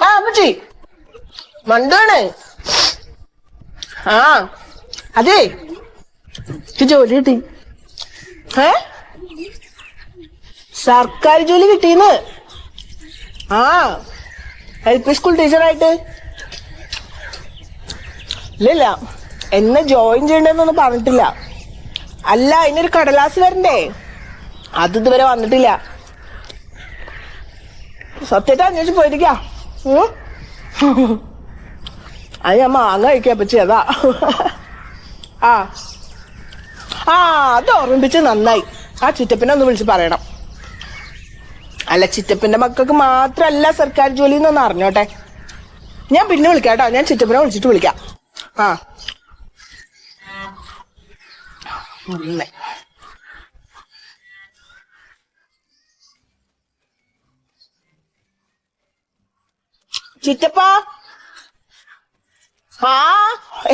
ആ അപ്പച്ചി മണ്ടാണ്. ആ അതെ ജോലി കിട്ടി. സർക്കാർ ജോലി കിട്ടീന്ന്. ആ LP സ്കൂൾ ടീച്ചറായിട്ട്. ഇല്ല എന്നെ ജോയിൻ ചെയ്യണ്ടെന്നൊന്നും പറഞ്ഞിട്ടില്ല. അല്ല അതിനൊരു കടലാസ് വരണ്ടേ, അത് ഇതുവരെ വന്നിട്ടില്ല. സത്യത്തെ അന്വേഷിച്ച് പോയിരിക്കാ. അത് ഞാൻ മാങ്ങ കഴിക്കാൻ പറ്റി അതാ. ആ ആ അത് ഓർമ്മിപ്പിച്ച് നന്നായി. ആ ചിറ്റപ്പിനെ ഒന്ന് വിളിച്ച് പറയണം. അല്ല ചിറ്റപ്പിന്റെ മക്കൾക്ക് മാത്രല്ല സർക്കാർ ജോലി എന്നൊന്ന് അറിഞ്ഞോട്ടെ. ഞാൻ പിന്നെ വിളിക്കാം കേട്ടോ. ഞാൻ ചിറ്റപ്പിനെ വിളിച്ചിട്ട് വിളിക്കാം. ആ ചിറ്റപ്പ. ആ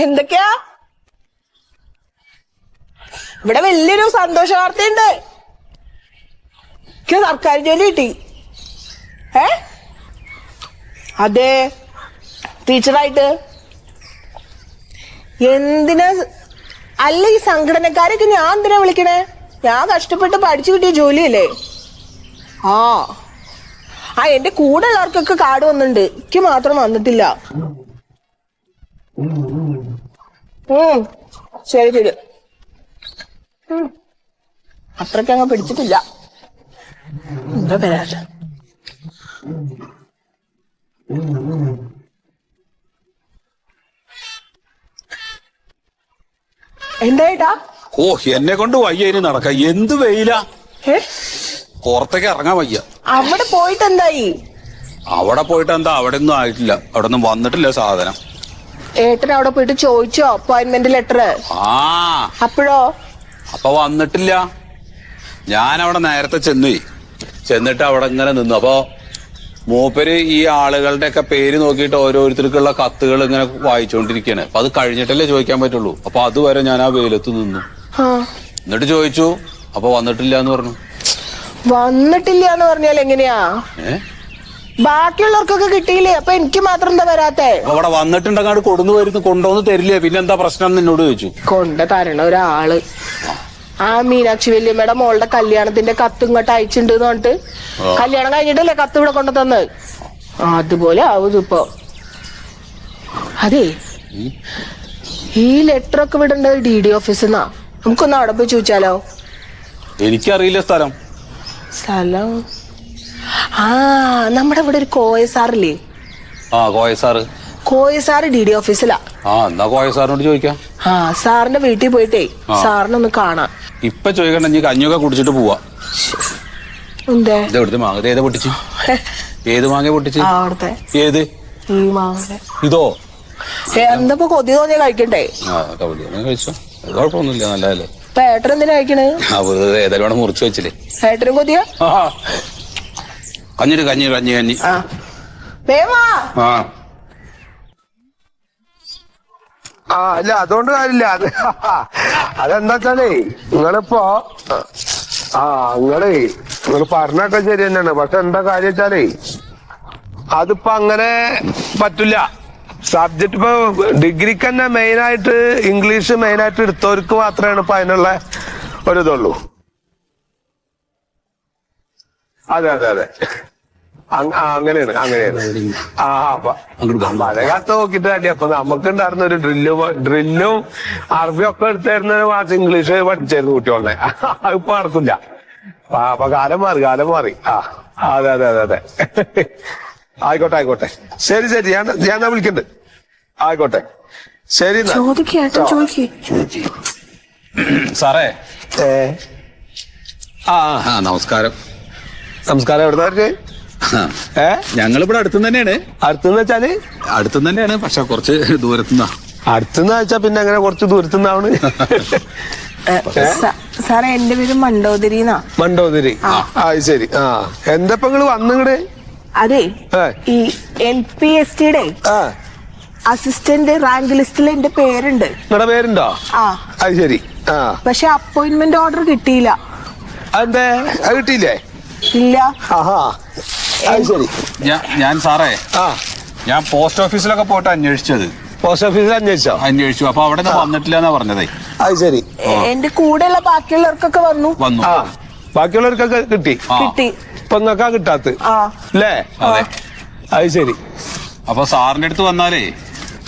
എന്തൊക്കെയാ? ഇവിടെ വലിയൊരു സന്തോഷ വാർത്തയുണ്ട്. എനിക്ക് സർക്കാർ ജോലി കിട്ടി. അതെ, ടീച്ചറായിട്ട്. എന്തിനാ? അല്ല ഈ സംഘടനക്കാരൊക്കെ ഞാൻ എന്തിനാ വിളിക്കണേ? ഞാൻ കഷ്ടപ്പെട്ട് പഠിച്ചു കിട്ടിയ ജോലിയല്ലേ. ആ ആ എന്റെ കൂടെ ഉള്ളവർക്കൊക്കെ കാർഡ് വന്നിട്ടുണ്ട്, എനിക്ക് മാത്രം വന്നിട്ടില്ല. ശരി ശരി. അത്രയ്ക്ക് അങ്ങ് പിടിച്ചിട്ടില്ല. എന്താ വരാ? എന്തായിട്ടാ? ഓ എന്നെ കൊണ്ട് വയ്യ ഇനി നടക്ക. എന്ത് വെയിലാ, പുറത്തേക്ക് ഇറങ്ങാൻ വയ്യ. അവിടെ പോയിട്ട് എന്തായി? അവിടെ പോയിട്ട് എന്താ, അവിടെ ഒന്നും ആയിട്ടില്ല. അവിടെ ഒന്നും വന്നിട്ടില്ല സാധനം. ഏട്ടൻ അവിടെ പോയിട്ട് ചോദിച്ചോ അപ്പോയിന്റ്മെന്റ് ലെറ്റർ? ആ അപ്പോഴോ? അപ്പൊ വന്നിട്ടില്ല. ഞാൻ അവിടെ നേരത്തെ ചെന്നിട്ട് അവിടെ ഇങ്ങനെ നിന്നു. അപ്പൊ മൂപ്പര് ഈ ആളുകളുടെ ഒക്കെ പേര് നോക്കിയിട്ട് ഓരോരുത്തർക്കുള്ള കത്തുകൾ ഇങ്ങനെ വായിച്ചുകൊണ്ടിരിക്കുകയാണ്. അപ്പൊ അത് കഴിഞ്ഞിട്ടല്ലേ ചോദിക്കാൻ പറ്റുള്ളൂ. അപ്പൊ അതുവരെ ഞാൻ ആ വെയിലത്ത് നിന്നു. എന്നിട്ട് ചോദിച്ചു, അപ്പൊ വന്നിട്ടില്ല എന്ന് പറഞ്ഞു. വന്നിട്ടില്ല എന്ന് പറഞ്ഞാൽ എങ്ങനെയാ? ബാക്കിയുള്ളവർക്കൊക്കെ കിട്ടിയില്ലേ, അപ്പൊ എനിക്ക് മാത്രം എന്താ വരാത്തെ? അവിടെ വന്നിട്ടുണ്ടെങ്കിൽ കൊണ്ടുവന്ന് തരില്ലേ? പിന്നെ എന്താ പ്രശ്നം എന്നോട് ചോദിച്ചു. കൊണ്ട് തരണ ഒരാള്. ആ മീനാക്ഷി വല്യമ്മയുടെ മോളുടെ കല്യാണത്തിന്റെ കത്ത് ഇങ്ങോട്ട് അയച്ചിട്ടുണ്ട് എന്ന് പറഞ്ഞിട്ട്, കല്യാണം കഴിഞ്ഞിട്ടല്ലേ കത്ത് ഇവിടെ കൊണ്ടു തന്നത്. അതുപോലെ ആവും ഇപ്പൊ. അതെ, ഈ ലെറ്റർ ഒക്കെ വിടേണ്ടത് DD ഓഫീസിൽ നിന്നാ. നമുക്കൊന്ന് അവിടെ പോയി ചോദിച്ചാലോ? എനിക്കറിയില്ല സ്ഥലം. ആ നമ്മുടെ ഇവിടെ ഒരു കോയ സാറില്ലേ? കോയ സാറ് DD ഓഫീസിലാ. എന്നാ കോയ സാറിനോട് ചോദിക്കാം. സാറിന്റെ വീട്ടിൽ പോയിട്ടേ സാറിനൊന്ന് കാണാം. ഇപ്പൊ ചോദിക്കണ്ട, ഇനി കഞ്ഞൊക്കെ കുടിച്ചിട്ട് പോവാ. മാങ്ങ ഏതാ പൊട്ടിച്ച്? ഏത് മാങ്ങ പൊട്ടിച്ച്? ഏത്? ഈ മാങ്ങ. ഇതോ? എന്താ കൊതി തോന്നിയ കഴിക്കണ്ടേ? കഴിച്ചോ, കുഴപ്പമൊന്നുമില്ല, നല്ലതല്ലേ. ഏട്ടൻ എന്തിനാ കഴിക്കണേ? ഏതായാലും മുറിച്ച് വെച്ചില്ലേ. ഏട്ടനും കൊതിയാ? കഞ്ഞി. അല്ല അതുകൊണ്ട് കാര്യമില്ല. അതെന്താ വെച്ചാലേ നിങ്ങളിപ്പോ നിങ്ങൾ പറഞ്ഞൊക്കെ ശരി തന്നെയാണ്. പക്ഷെ എന്താ കാര്യം വെച്ചാലേ അതിപ്പോ അങ്ങനെ പറ്റില്ല. സബ്ജക്ട് ഇപ്പൊ ഡിഗ്രിക്ക് തന്നെ മെയിനായിട്ട് ഇംഗ്ലീഷ് മെയിനായിട്ട് എടുത്തവർക്ക് മാത്രമേ ഇപ്പൊ അതിനുള്ള ഒരിതുള്ളൂ. അതെ അങ്ങനെയാണ്. പഴയ കാലത്ത് നോക്കിട്ട് അല്ലേ അപ്പൊ നമുക്കുണ്ടായിരുന്ന ഒരു ഡ്രില്ലും അറബിയും ഒക്കെ എടുത്തായിരുന്ന ഒരു മാസം ഇംഗ്ലീഷ് പഠിച്ചായിരുന്നു കുട്ടികളെ. അതിപ്പോ നടക്കില്ല. അപ്പൊ കാലം മാറി. അതെ. ആയിക്കോട്ടെ. ശരി ഞാൻ വിളിക്കണ്ട്. ആയിക്കോട്ടെ, ശരി. സാറേ. നമസ്കാരം. എവിടുന്നാ? ഞങ്ങളിവിടെ അടുത്തുനിന്ന് തന്നെയാണ്. അടുത്തെന്ന് വെച്ചാല് അടുത്തുനിന്ന് തന്നെയാണ്, പക്ഷെ കുറച്ച് ദൂരത്തുനിന്നാ. അടുത്തെന്ന് വെച്ചാ പിന്നെ അങ്ങനെ കുറച്ച് ദൂരത്തുനിന്നാണ്. സാറേ എന്റെ പേര് മണ്ടോദരി. ശരി. എന്താ നിങ്ങള് വന്നിങ്ങട്? അതെ, ഈ NPSTയുടെ അസിസ്റ്റന്റ് റാങ്ക് ലിസ്റ്റിൽ എന്റെ പേരുണ്ട്. നിങ്ങളുടെ പേരുണ്ടോ? അത് ശരി. പക്ഷെ അപ്പോയിന്റ്മെന്റ് ഓർഡർ കിട്ടിയില്ല. അതെന്തേ? അത് കിട്ടിയില്ലേ? ഇല്ല. അത് ശരി. ഞാൻ സാറേ ആ ഞാൻ പോസ്റ്റ് ഓഫീസിലൊക്കെ പോയിട്ട് അന്വേഷിച്ചത്. പോസ്റ്റ് ഓഫീസിൽ അന്വേഷിച്ചു. അപ്പൊ അവിടെ നിന്ന് വന്നിട്ടില്ല എന്നാ പറഞ്ഞതേ. അത് ശരി. എന്റെ കൂടെയുള്ള ബാക്കിയുള്ളവർക്കൊക്കെ വന്നു. ആ ബാക്കിയുള്ളവർക്കൊക്കെ കിട്ടി. കിട്ടി. ഇപ്പൊ നിങ്ങൾക്കാ കിട്ടാത്ത അല്ലേ? അതെ. അത് ശരി. അപ്പൊ സാറിന്റെ അടുത്ത് വന്നാലേ.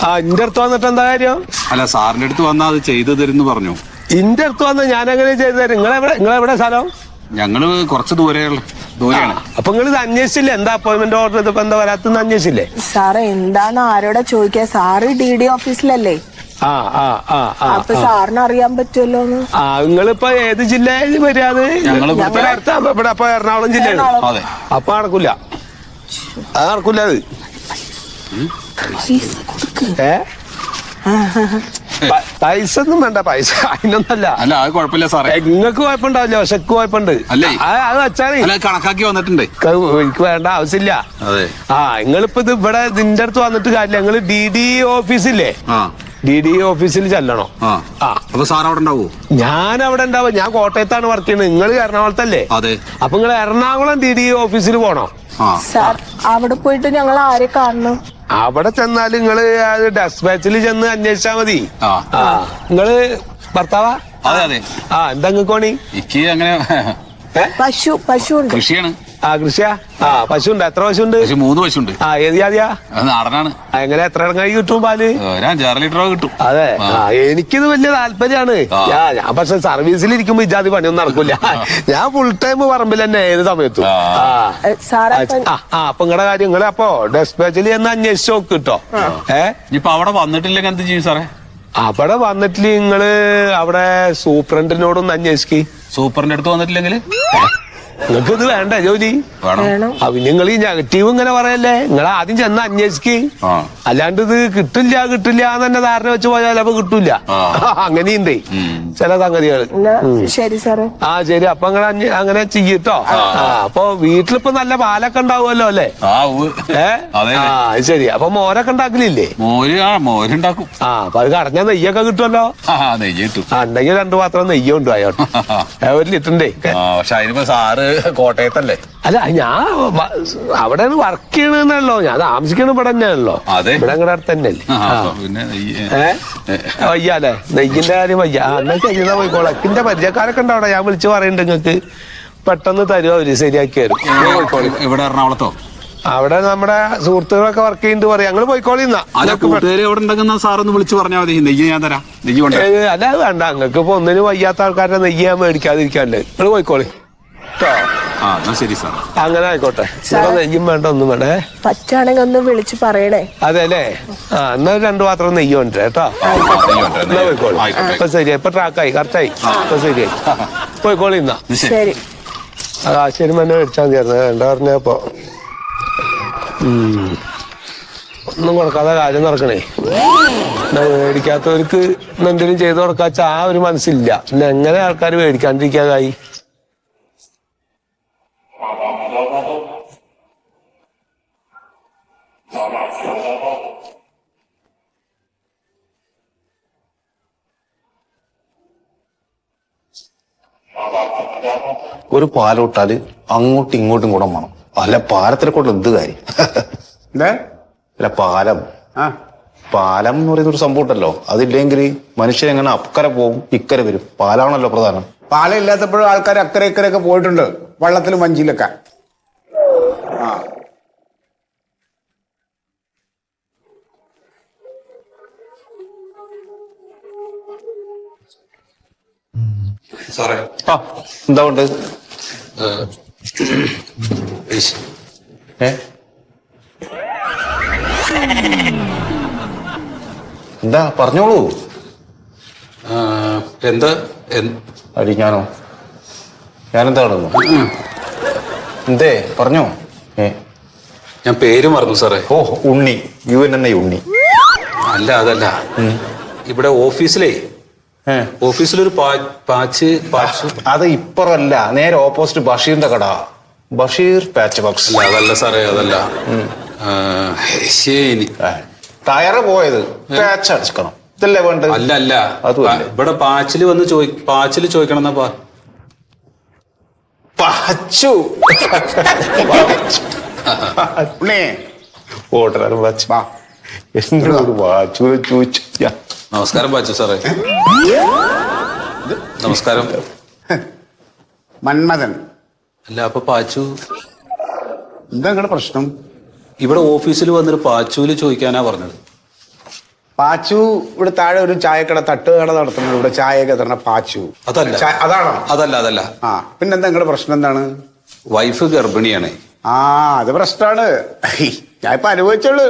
ആ ഇന്റെ അടുത്ത് വന്നിട്ട് എന്താ കാര്യം? അല്ല സാറിന്റെ അടുത്ത് വന്നാൽ അത് ചെയ്തു തരുന്നു പറഞ്ഞു. ഇന്റെ അടുത്ത് വന്ന് ഞാൻ എങ്ങനെ ചെയ്തു തരും? നിങ്ങളെവിടെ സ്ഥലം? ഞങ്ങള് കുറച്ച് ദൂരെയാണ്. അപ്പൊ നിങ്ങൾ ഇത് അന്വേഷിച്ചില്ലേ? എന്താ അപ്പോയിന്റ്മെന്റ് ഓർഡർ ചെയ്തപ്പോ എന്താ വരാത്തെന്ന് അന്വേഷിച്ചില്ലേ? സാറേ എന്താണ് ആരോടാ ചോദിക്കാ? സാറ് DD ഓഫീസിലല്ലേ? ആ ആ ആ ആ അപ്പൊ സാറിന് അറിയാൻ പറ്റുമല്ലോ. ആ നിങ്ങളിപ്പോ ഏത് ജില്ലയിൽ വരാത്? ഇവിടെ അപ്പൊ എറണാകുളം ജില്ലയാണ്. അതെ. അപ്പൊ നടക്കൂല. അത് നടക്കൂല. അത് പൈസ ഒന്നും വേണ്ട. പൈസ അതിനൊന്നല്ല. അല്ല അത് കുഴപ്പമില്ല സാറേ. നിങ്ങൾക്ക് കുഴപ്പമുണ്ടാവില്ല. പക്ഷെ കുഴപ്പമുണ്ട്. അല്ലേ അത് വെച്ചാല് കണക്കാക്കി വന്നിട്ടുണ്ട്. എനിക്ക് വേണ്ട ആവശ്യമില്ല. അതെ. ആ നിങ്ങളിപ്പോ ഇത് ഇവിടെ നിന്റെ അടുത്ത് വന്നിട്ട് കാര്യമില്ല. നിങ്ങള് DD ഓഫീസില്ലേ? DD ഓഫീസിൽ ചെല്ലണോ? അപ്പൊ സാർ അവിടെ ഉണ്ടാവോ? ഞാൻ അവിടെ ഉണ്ടാവും. ഞാൻ കോട്ടയത്താണ് വർക്ക് ചെയ്യുന്നത്. നിങ്ങൾ എറണാകുളത്തല്ലേ? അതെ. അപ്പൊ നിങ്ങൾ എറണാകുളം DD ഓഫീസിൽ പോണോ? സാർ അവിടെ പോയിട്ട് ഞങ്ങൾ ആരെ കാണണം? അവിടെ ചെന്നാല് നിങ്ങള് ഡെസ്പാച്ചിൽ ചെന്ന് അന്വേഷിച്ചാ മതി. നിങ്ങള് ഭർത്താവാ? അതെ അതെ. എന്താ നിങ്ങൾക്കോണി? എനിക്ക് അങ്ങനെ പശു ഉണ്ട്. കൃഷിയാണ്. കൃഷിയാ? പശു ഉണ്ട്. എത്ര പശു ഉണ്ട്? 3 പശുണ്ട്. ഏത് ജാതിയാ? നാടനാണ്. എങ്ങനെ എത്ര ഇടങ്ങായി കിട്ടും പാല്? 5-6 ലിറ്റർ കിട്ടും. അതെ. എനിക്കിത് വലിയ താല്പര്യമാണ്. ഞാൻ പക്ഷെ സർവീസിൽ ഇരിക്കുമ്പോ ഇജാതി പണിയൊന്നും നടക്കൂല. ഞാൻ ഫുൾ ടൈം പറമ്പിൽ തന്നെ ഏത് സമയത്തും. അപ്പൊ നിങ്ങളുടെ കാര്യം നിങ്ങളെ അപ്പൊ ഡെസ്പാച്ചിൽ ചെന്ന് അന്വേഷിച്ച് നോക്ക് കേട്ടോ. ഇപ്പൊ അവിടെ വന്നിട്ടില്ലെങ്കിൽ എന്ത് ചെയ്യും സാറേ? അവിടെ വന്നിട്ടില്ല നിങ്ങള് അവിടെ സൂപ്രണ്ടിനോടൊന്ന് അന്വേഷിക്ക്. സൂപ്പറിന്റെ അടുത്ത് വന്നിട്ടില്ലെങ്കിൽ നിങ്ങൾക്ക് ഇത് വേണ്ട ജോലി? നിങ്ങൾ ഈ നെഗറ്റീവ് ഇങ്ങനെ പറയല്ലേ? നിങ്ങൾ ആദ്യം ചെന്ന് അന്വേഷിക്ക്. അല്ലാണ്ട് ഇത് കിട്ടില്ല എന്ന് തന്നെ ധാരണ വെച്ച് പോയാൽ അപ്പൊ കിട്ടൂല. അങ്ങനെയുണ്ട് ചില സംഗതികൾ. ശരി സാറേ. ശരി. അപ്പൊ നിങ്ങൾ അങ്ങനെ ചെയ്യട്ടോ. അപ്പൊ വീട്ടിലിപ്പോ നല്ല പാലൊക്കെ ഉണ്ടാവുമല്ലോ അല്ലേ? ശരി. അപ്പൊ മോരൊക്കെ ഉണ്ടാക്കലില്ലേ? മോരുണ്ടാക്കും. അപ്പൊ അത് കടഞ്ഞ നെയ്യൊക്കെ കിട്ടുമല്ലോ. ഉണ്ടെങ്കിൽ 2 പാത്രം നെയ്യ് കൊണ്ടുപോയോട്ടോ. 1 ലിറ്ററിന്റെ. പക്ഷെ അതിനിപ്പോ സാറ് കോട്ടയത്തല്ലേ? അല്ല ഞാൻ അവിടെയാണ് വർക്ക് ചെയ്യണെന്നല്ലോ. ഞാൻ താമസിക്കണ ഇവിടെ തന്നെയാണല്ലോ. ഇവിടെ അങ്ങടെ അടുത്ത് തന്നെയല്ലേ? വയ്യാല്ലേ? നെയ്യിന്റെ കാര്യം വയ്യ. എന്നാ ശരിയാ പോയിക്കോളാം. എന്റെ പരിചയക്കാരൊക്കെ ഉണ്ട് അവിടെ. ഞാൻ വിളിച്ചു പറയുന്നുണ്ട്. നിങ്ങൾക്ക് പെട്ടെന്ന് തരുമോ? അവര് ശരിയാക്കി തരും. ഇവിടെ എറണാകുളത്തോ? അവിടെ നമ്മുടെ സുഹൃത്തുക്കളൊക്കെ വർക്ക് ചെയ്യുന്നുണ്ട് പറയാം. ഞങ്ങള് പോയിക്കോളിന്നാ. സാറൊന്ന് വിളിച്ചു പറഞ്ഞാൽ മതി. നെയ്യ് ഞാൻ തരാം. അല്ല അത് വേണ്ട. നിങ്ങൾക്ക് ഇപ്പൊ ഒന്നിനും വയ്യാത്ത ആൾക്കാരുടെ നെയ്യ് ഞാൻ മേടിക്കാതിരിക്കാണ്ട്. നിങ്ങൾ പോയിക്കോളി. ശരി സാർ. അങ്ങനെ ആയിക്കോട്ടെ. നെയ്യും വേണ്ട ഒന്നും വേണ്ടേ. പറ്റാണെങ്കിൽ ഒന്ന് വിളിച്ചു പറയണേ. അതെ അല്ലേ? എന്നാ 2 പാത്രം നെയ്യ് ഉണ്ട് കേട്ടോ. എന്നാ പോയിക്കോളി. ഇപ്പൊ ശരിയായി. ഇപ്പൊ ട്രാക്കായി. കറക്റ്റായി. ഇപ്പൊ ശരിയായി. പോയിക്കോളി എന്നാ. ശരി. ശരി. മന്നെ മേടിച്ചാൽ മതിയായിരുന്നു. വേണ്ട പറഞ്ഞപ്പോ ഒന്നും കൊടുക്കാതെ കാര്യം നടക്കണേ. മേടിക്കാത്തവർക്ക് എന്തെങ്കിലും ചെയ്തു കൊടുക്കാച്ച ആ ഒരു മനസ്സില്ല. പിന്നെ എങ്ങനെ ആൾക്കാർ മേടിക്കാണ്ടിരിക്കാതായി? ഒരു പാലോട്ടാല് അങ്ങോട്ടും ഇങ്ങോട്ടും കൂടെ വേണം. അല്ല പാലത്തിനെ കൊണ്ട് എന്ത് കാര്യം? അല്ല പാലം പാലം എന്ന് പറയുന്ന ഒരു സംഭവം ഉണ്ടല്ലോ. അതില്ലെങ്കിൽ മനുഷ്യരെങ്ങനെ അക്കരെ പോകും ഇക്കരെ വരും. പാലാണല്ലോ പ്രധാനം. പാലം ഇല്ലാത്തപ്പോഴും ആൾക്കാർ അക്കരെ ഇക്കരെയൊക്കെ പോയിട്ടുണ്ട്. വള്ളത്തിലും വഞ്ചിയിലൊക്കെ. സാറേ എന്താ ഉണ്ട്? എന്താ പറഞ്ഞോളൂ. എന്താ അടി ഞാനെന്താ കിടന്നു? എന്തേ പറഞ്ഞോ? ഞാൻ പേര് മറന്നു സാറേ. ഉണ്ണി. UNNI ഉണ്ണി. അല്ല അതല്ല. ഇവിടെ ഓഫീസിലൊരു പാച്ച്. അത് ഇപ്പറല്ല, നേരെ ഓപ്പോസിറ്റ് ബഷീറിന്റെ കട. Basheer patch box. അതല്ല സാറേ അതല്ല. ശരി. ടയറ് പോയത് പാച്ച് അടിക്കണം. ഇതല്ലേ വേണ്ടത്? അല്ല ഇവിടെ പാച്ചില് ചോദിക്കണം എന്നാ. പാച്ചു ഉണ്ണേ ഓട്ടറാണ് വാച്ച് വാ എന്നോട് വാച്ചു ചോദിച്ചു നമസ്കാരം പാച്ചു സാറേ. നമസ്കാരം. മന്മഥൻ അല്ല അപ്പൊ പാച്ചു എന്താ നിങ്ങളുടെ പ്രശ്നം? ഇവിടെ ഓഫീസിൽ വന്നൊരു പാച്ചുവില് ചോദിക്കാനാ പറഞ്ഞത്. പാച്ചു ഇവിടെ താഴെ ഒരു ചായക്കട തട്ടുകട നടത്തുന്നത്, ഇവിടെ ചായയൊക്കെ തരണ പാച്ചു. അതല്ല. അതാണോ? അതല്ല. ആ പിന്നെന്താ നിങ്ങളുടെ പ്രശ്നം എന്താണ്? വൈഫ് ഗർഭിണിയാണ്. ആ അത് പ്രശ്നമാണ്. ഞാൻ ഇപ്പൊ അനുഭവിച്ചുള്ളൂ.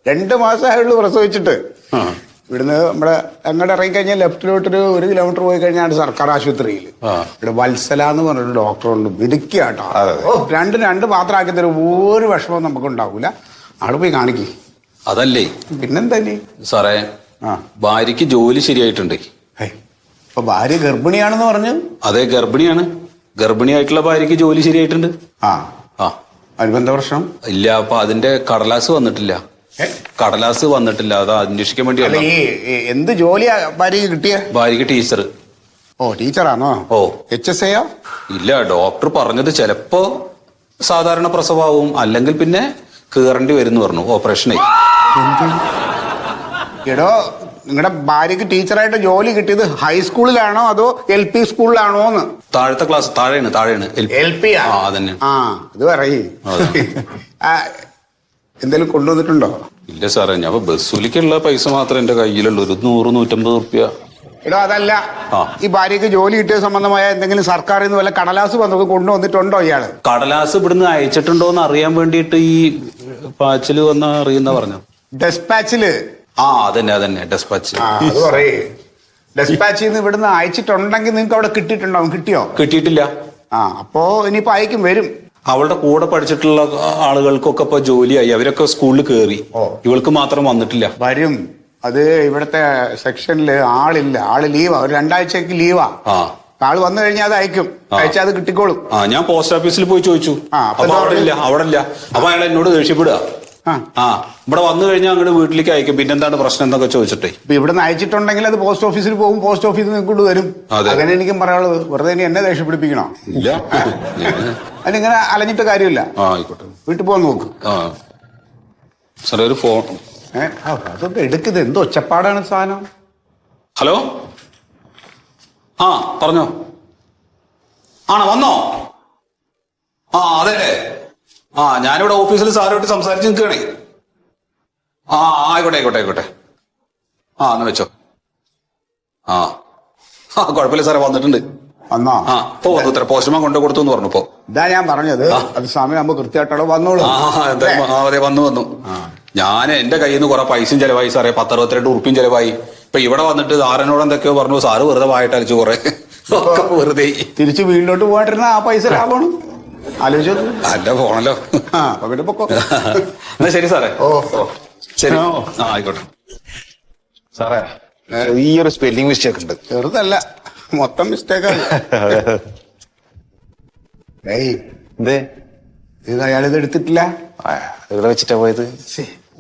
2 മാസമായുള്ളൂ പ്രസവിച്ചിട്ട്. ആ. ഇവിടുന്ന് നമ്മുടെ അങ്ങോട്ട് ഇറങ്ങിക്കഴിഞ്ഞാൽ ലെഫ്റ്റിലോട്ടൊരു 1 കിലോമീറ്റർ പോയി കഴിഞ്ഞാൽ സർക്കാർ ആശുപത്രിയിൽ ആ. ഇവിടെ വത്സല എന്ന് പറഞ്ഞൊരു ഡോക്ടറുണ്ട്. മിടുക്കിയാട്ടോ. അതെ. രണ്ട് മാത്രം ആക്കി തരും. ഒരു വിഷമവും നമുക്ക് ഉണ്ടാവൂല. ആള് പോയി കാണിക്കേ. അതല്ലേ പിന്നെന്താ നീ? സാറേ, ആ ഭാര്യക്ക് ജോലി ശരിയായിട്ടുണ്ട്. ഇപ്പൊ ഭാര്യ ഗർഭിണിയാണെന്ന് പറഞ്ഞു. അതെ, ഗർഭിണിയാണ്. ഗർഭിണിയായിട്ടുള്ള ഭാര്യക്ക് ജോലി ശരിയായിട്ടുണ്ട്. ആ ആ അനുബന്ധ പ്രശ്നം ഇല്ല. അപ്പൊ അതിന്റെ കടലാസ് വന്നിട്ടില്ല. കടലാസ് വന്നിട്ടില്ല. അത് അന്വേഷിക്കാൻ അല്ല വേണ്ടിയല്ല. ഈ എന്ത് ജോലിയാ ഭാര്യക്ക് കിട്ടിയ? ഭാര്യക്ക് ടീച്ചർ. ഓ ടീച്ചറാണോ? ഓ. HSAയോ? ഇല്ല, ഡോക്ടർ പറഞ്ഞത് ചിലപ്പോ സാധാരണ പ്രസവാവും, അല്ലെങ്കിൽ പിന്നെ കേറേണ്ടി വരും പറഞ്ഞു. ഓപ്പറേഷനായി. എടോ നിങ്ങളുടെ ഭാര്യക്ക് ടീച്ചറായിട്ട് ജോലി കിട്ടിയത് ഹൈസ്കൂളിലാണോ അതോ LP സ്കൂളിലാണോ എന്ന്? താഴത്തെ ക്ലാസ് താഴെയാണ്. LP ആ അതന്നെ. ആ അത് പറയ്. എന്തേലും കൊണ്ടുവന്നിട്ടുണ്ടോ? ഇല്ല സാറേ, ഞാൻ ബസ്സൂലിക്കുള്ള പൈസ മാത്രമേ എന്റെ കയ്യിലുള്ളൂ. ഒരു 100-150 റുപ്യ. എടോ അതല്ല, ആ. ഈ ഭാര്യക്ക് ജോലി കിട്ടിയ സംബന്ധമായ എന്തെങ്കിലും സർക്കാരിൽ നിന്ന് വല്ല കടലാസ് വന്നത് കൊണ്ടുവന്നിട്ടുണ്ടോ ഇയാള്? കടലാസ് ഇവിടുന്ന് അയച്ചിട്ടുണ്ടോ എന്ന് അറിയാൻ വേണ്ടിയിട്ട് ഈ പാച്ചില് വന്ന അറിയുന്ന പറഞ്ഞു. ഡെസ്പാച്ചില്. ആ അതന്നെ ഡെസ്പാച്ച്. ആ അത് പറയേ. ഡെസ്പാച്ചിൽ നിന്ന് ഇവിടുന്ന് അയച്ചിട്ടുണ്ടെങ്കിൽ നിങ്ങൾക്ക് അവിടെ കിട്ടിയിട്ടുണ്ടാവും. കിട്ടിയോ? കിട്ടിയിട്ടില്ല. ആ അപ്പോ ഇനിയിപ്പോ അയക്കും വരും. അവളുടെ കൂടെ പഠിച്ചിട്ടുള്ള ആളുകൾക്കൊക്കെ ഇപ്പൊ ജോലിയായി. അവരൊക്കെ സ്കൂളിൽ കയറി. ഇവൾക്ക് മാത്രം വന്നിട്ടില്ല. വരും. അത് ഇവിടുത്തെ സെക്ഷനില് ആളില്ല. ആള് ലീവാ. ഒരു 2 ആഴ്ചക്ക് ലീവാ. ആ ആള് വന്നു കഴിഞ്ഞാൽ അത് അയക്കും. അയച്ചാൽ അത് കിട്ടിക്കോളും. ആ ഞാൻ പോസ്റ്റ് ഓഫീസിൽ പോയി ചോദിച്ചു. ആ, അപ്പൊ അപ്പൊ അവിടെ ഇല്ല. അപ്പൊ അയാൾ എന്നോട് ദേഷ്യപ്പെടുക. ആ ഇവിടെ വന്നു കഴിഞ്ഞാൽ അങ്ങോട്ട് വീട്ടിലേക്ക് അയക്കും. പിന്നെന്താണ് പ്രശ്നം എന്നൊക്കെ ചോദിച്ചിട്ടേ. ഇപ്പൊ ഇവിടുന്ന് അയച്ചിട്ടുണ്ടെങ്കിൽ അത് പോസ്റ്റ് ഓഫീസിൽ പോകും. പോസ്റ്റ് ഓഫീസിൽ നിൽക്കൊണ്ട് വരും. അതെ. അങ്ങനെ എനിക്കും പറയാനുള്ളത്. വെറുതെ ഇനി എന്നെ ദേഷ്യപ്പിടിപ്പിക്കണോ? ഇല്ല. അതിനിങ്ങനെ അലഞ്ഞിട്ട് കാര്യമില്ല. ആ ആയിക്കോട്ടെ. വീട്ടിൽ പോകാൻ നോക്ക്. ആ സാറേ ഒരു ഫോൺ. അതൊക്കെ എടുക്കുന്നത് എന്തോ ഒച്ചപ്പാടാണ് സാധനം. ഹലോ. ആ പറഞ്ഞോ. ആണോ വന്നോ? ആ അതെ. ആ ഞാനിവിടെ ഓഫീസിൽ സാറുമായിട്ട് സംസാരിച്ച് നിൽക്കുകയാണേ. ആ ആയിക്കോട്ടെ. ആ എന്നാ വെച്ചോ. ആ കുഴപ്പമില്ല സാറേ, വന്നിട്ടുണ്ട്. വന്നോ? ആ ഇപ്പൊ വന്നു. ഇത്ര പോസ്റ്റ്മാൻ കൊണ്ടു കൊടുത്തു എന്ന് പറഞ്ഞു. ഇപ്പൊ ഇതാ ഞാൻ പറഞ്ഞത്. അത് സമയമാകുമ്പോ കൃത്യമായിട്ടവിടെ വന്നോളൂ. അതെ വന്നു. ഞാൻ എന്റെ കയ്യിൽ നിന്ന് കുറെ പൈസയും ചെലവായി സാറേ. 10-62 ഉറുപ്പിയും ചെലവായി. ഇപ്പൊ ഇവിടെ വന്നിട്ട് സാറിനോട് എന്തൊക്കെയോ പറഞ്ഞു. സാറ് വെറുതെ വായിട്ടടിച്ചു കുറെ. വെറുതെ തിരിച്ച് വീട്ടിലോട്ട് പോയിട്ടിരുന്ന ആ പൈസ ലാഭമാണ്. ആലോചിച്ചത് അല്ല പോണല്ലോ. ആ അപ്പൊ പിന്നെ പൊക്കോ. എന്നാ ശരി സാറേ. ഓ ശരി. ആ ആയിക്കോട്ടെ സാറേ. ഈ ഒരു സ്പെല്ലിംഗ് മിസ്റ്റേക്ക് ഉണ്ട്. ചെറുതല്ല, മൊത്തം മിസ്റ്റേക്കാണ്. ഏയ് എന്തേ? ഇത് അയാളിത് എടുത്തിട്ടില്ല. ഇവിടെ വെച്ചിട്ടാ പോയത്.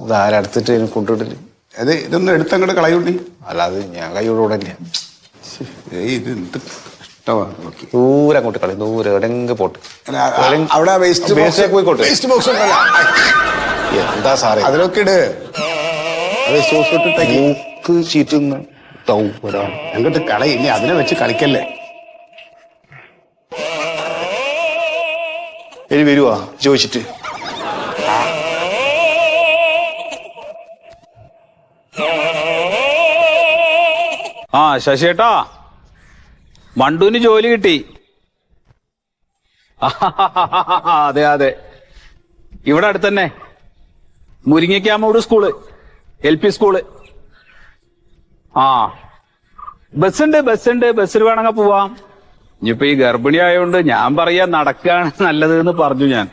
ഇതാരെടുത്തിട്ട് കൊണ്ടുവിട്ടില്ല. അത് ഇതൊന്നും എടുത്തങ്ങോട്ട് കളയൂണ്ടി. അല്ലാതെ ഞാൻ കൈയോടെ ഇല്ല. ഇത് എന്ത് കഷ്ടമാണ്. ദൂരെ അങ്ങോട്ട് കളി. ദൂരെ എവിടെയെങ്കിലും പോട്ട്. അവിടെ വേസ്റ്റ് വേസ്റ്റ് പോയിക്കോട്ടെ. വേസ്റ്റ് ബോക്സ് ഉണ്ടല്ലോ. എന്താ സാറേ അതിലൊക്കെ ഇട്. വേസ്റ്റ് ബോക്സ് ഇട്ടിട്ടേക്ക് മൂക്ക് ചീറ്റുന്ന അങ്ങോട്ട് കളി. ഇനി അതിനെ വെച്ച് കളിക്കല്ലേ. ഇനി വരുവാ ചോദിച്ചിട്ട്. ആ ശശിയേട്ടാ, മണ്ടുവിന് ജോലി കിട്ടി. അതെ ഇവിടെ അടുത്തന്നെ മുരിങ്ങക്കാമൂട് സ്കൂള്, LP സ്കൂള്. ആ ബസ്സുണ്ട്. ബസ്സിൽ വേണമെങ്കിൽ പോവാം. ഇനിയിപ്പോ ഈ ഗർഭിണി ആയതുകൊണ്ട് ഞാൻ പറയാ നടക്കാണ് നല്ലത് എന്ന് പറഞ്ഞു ഞാൻ.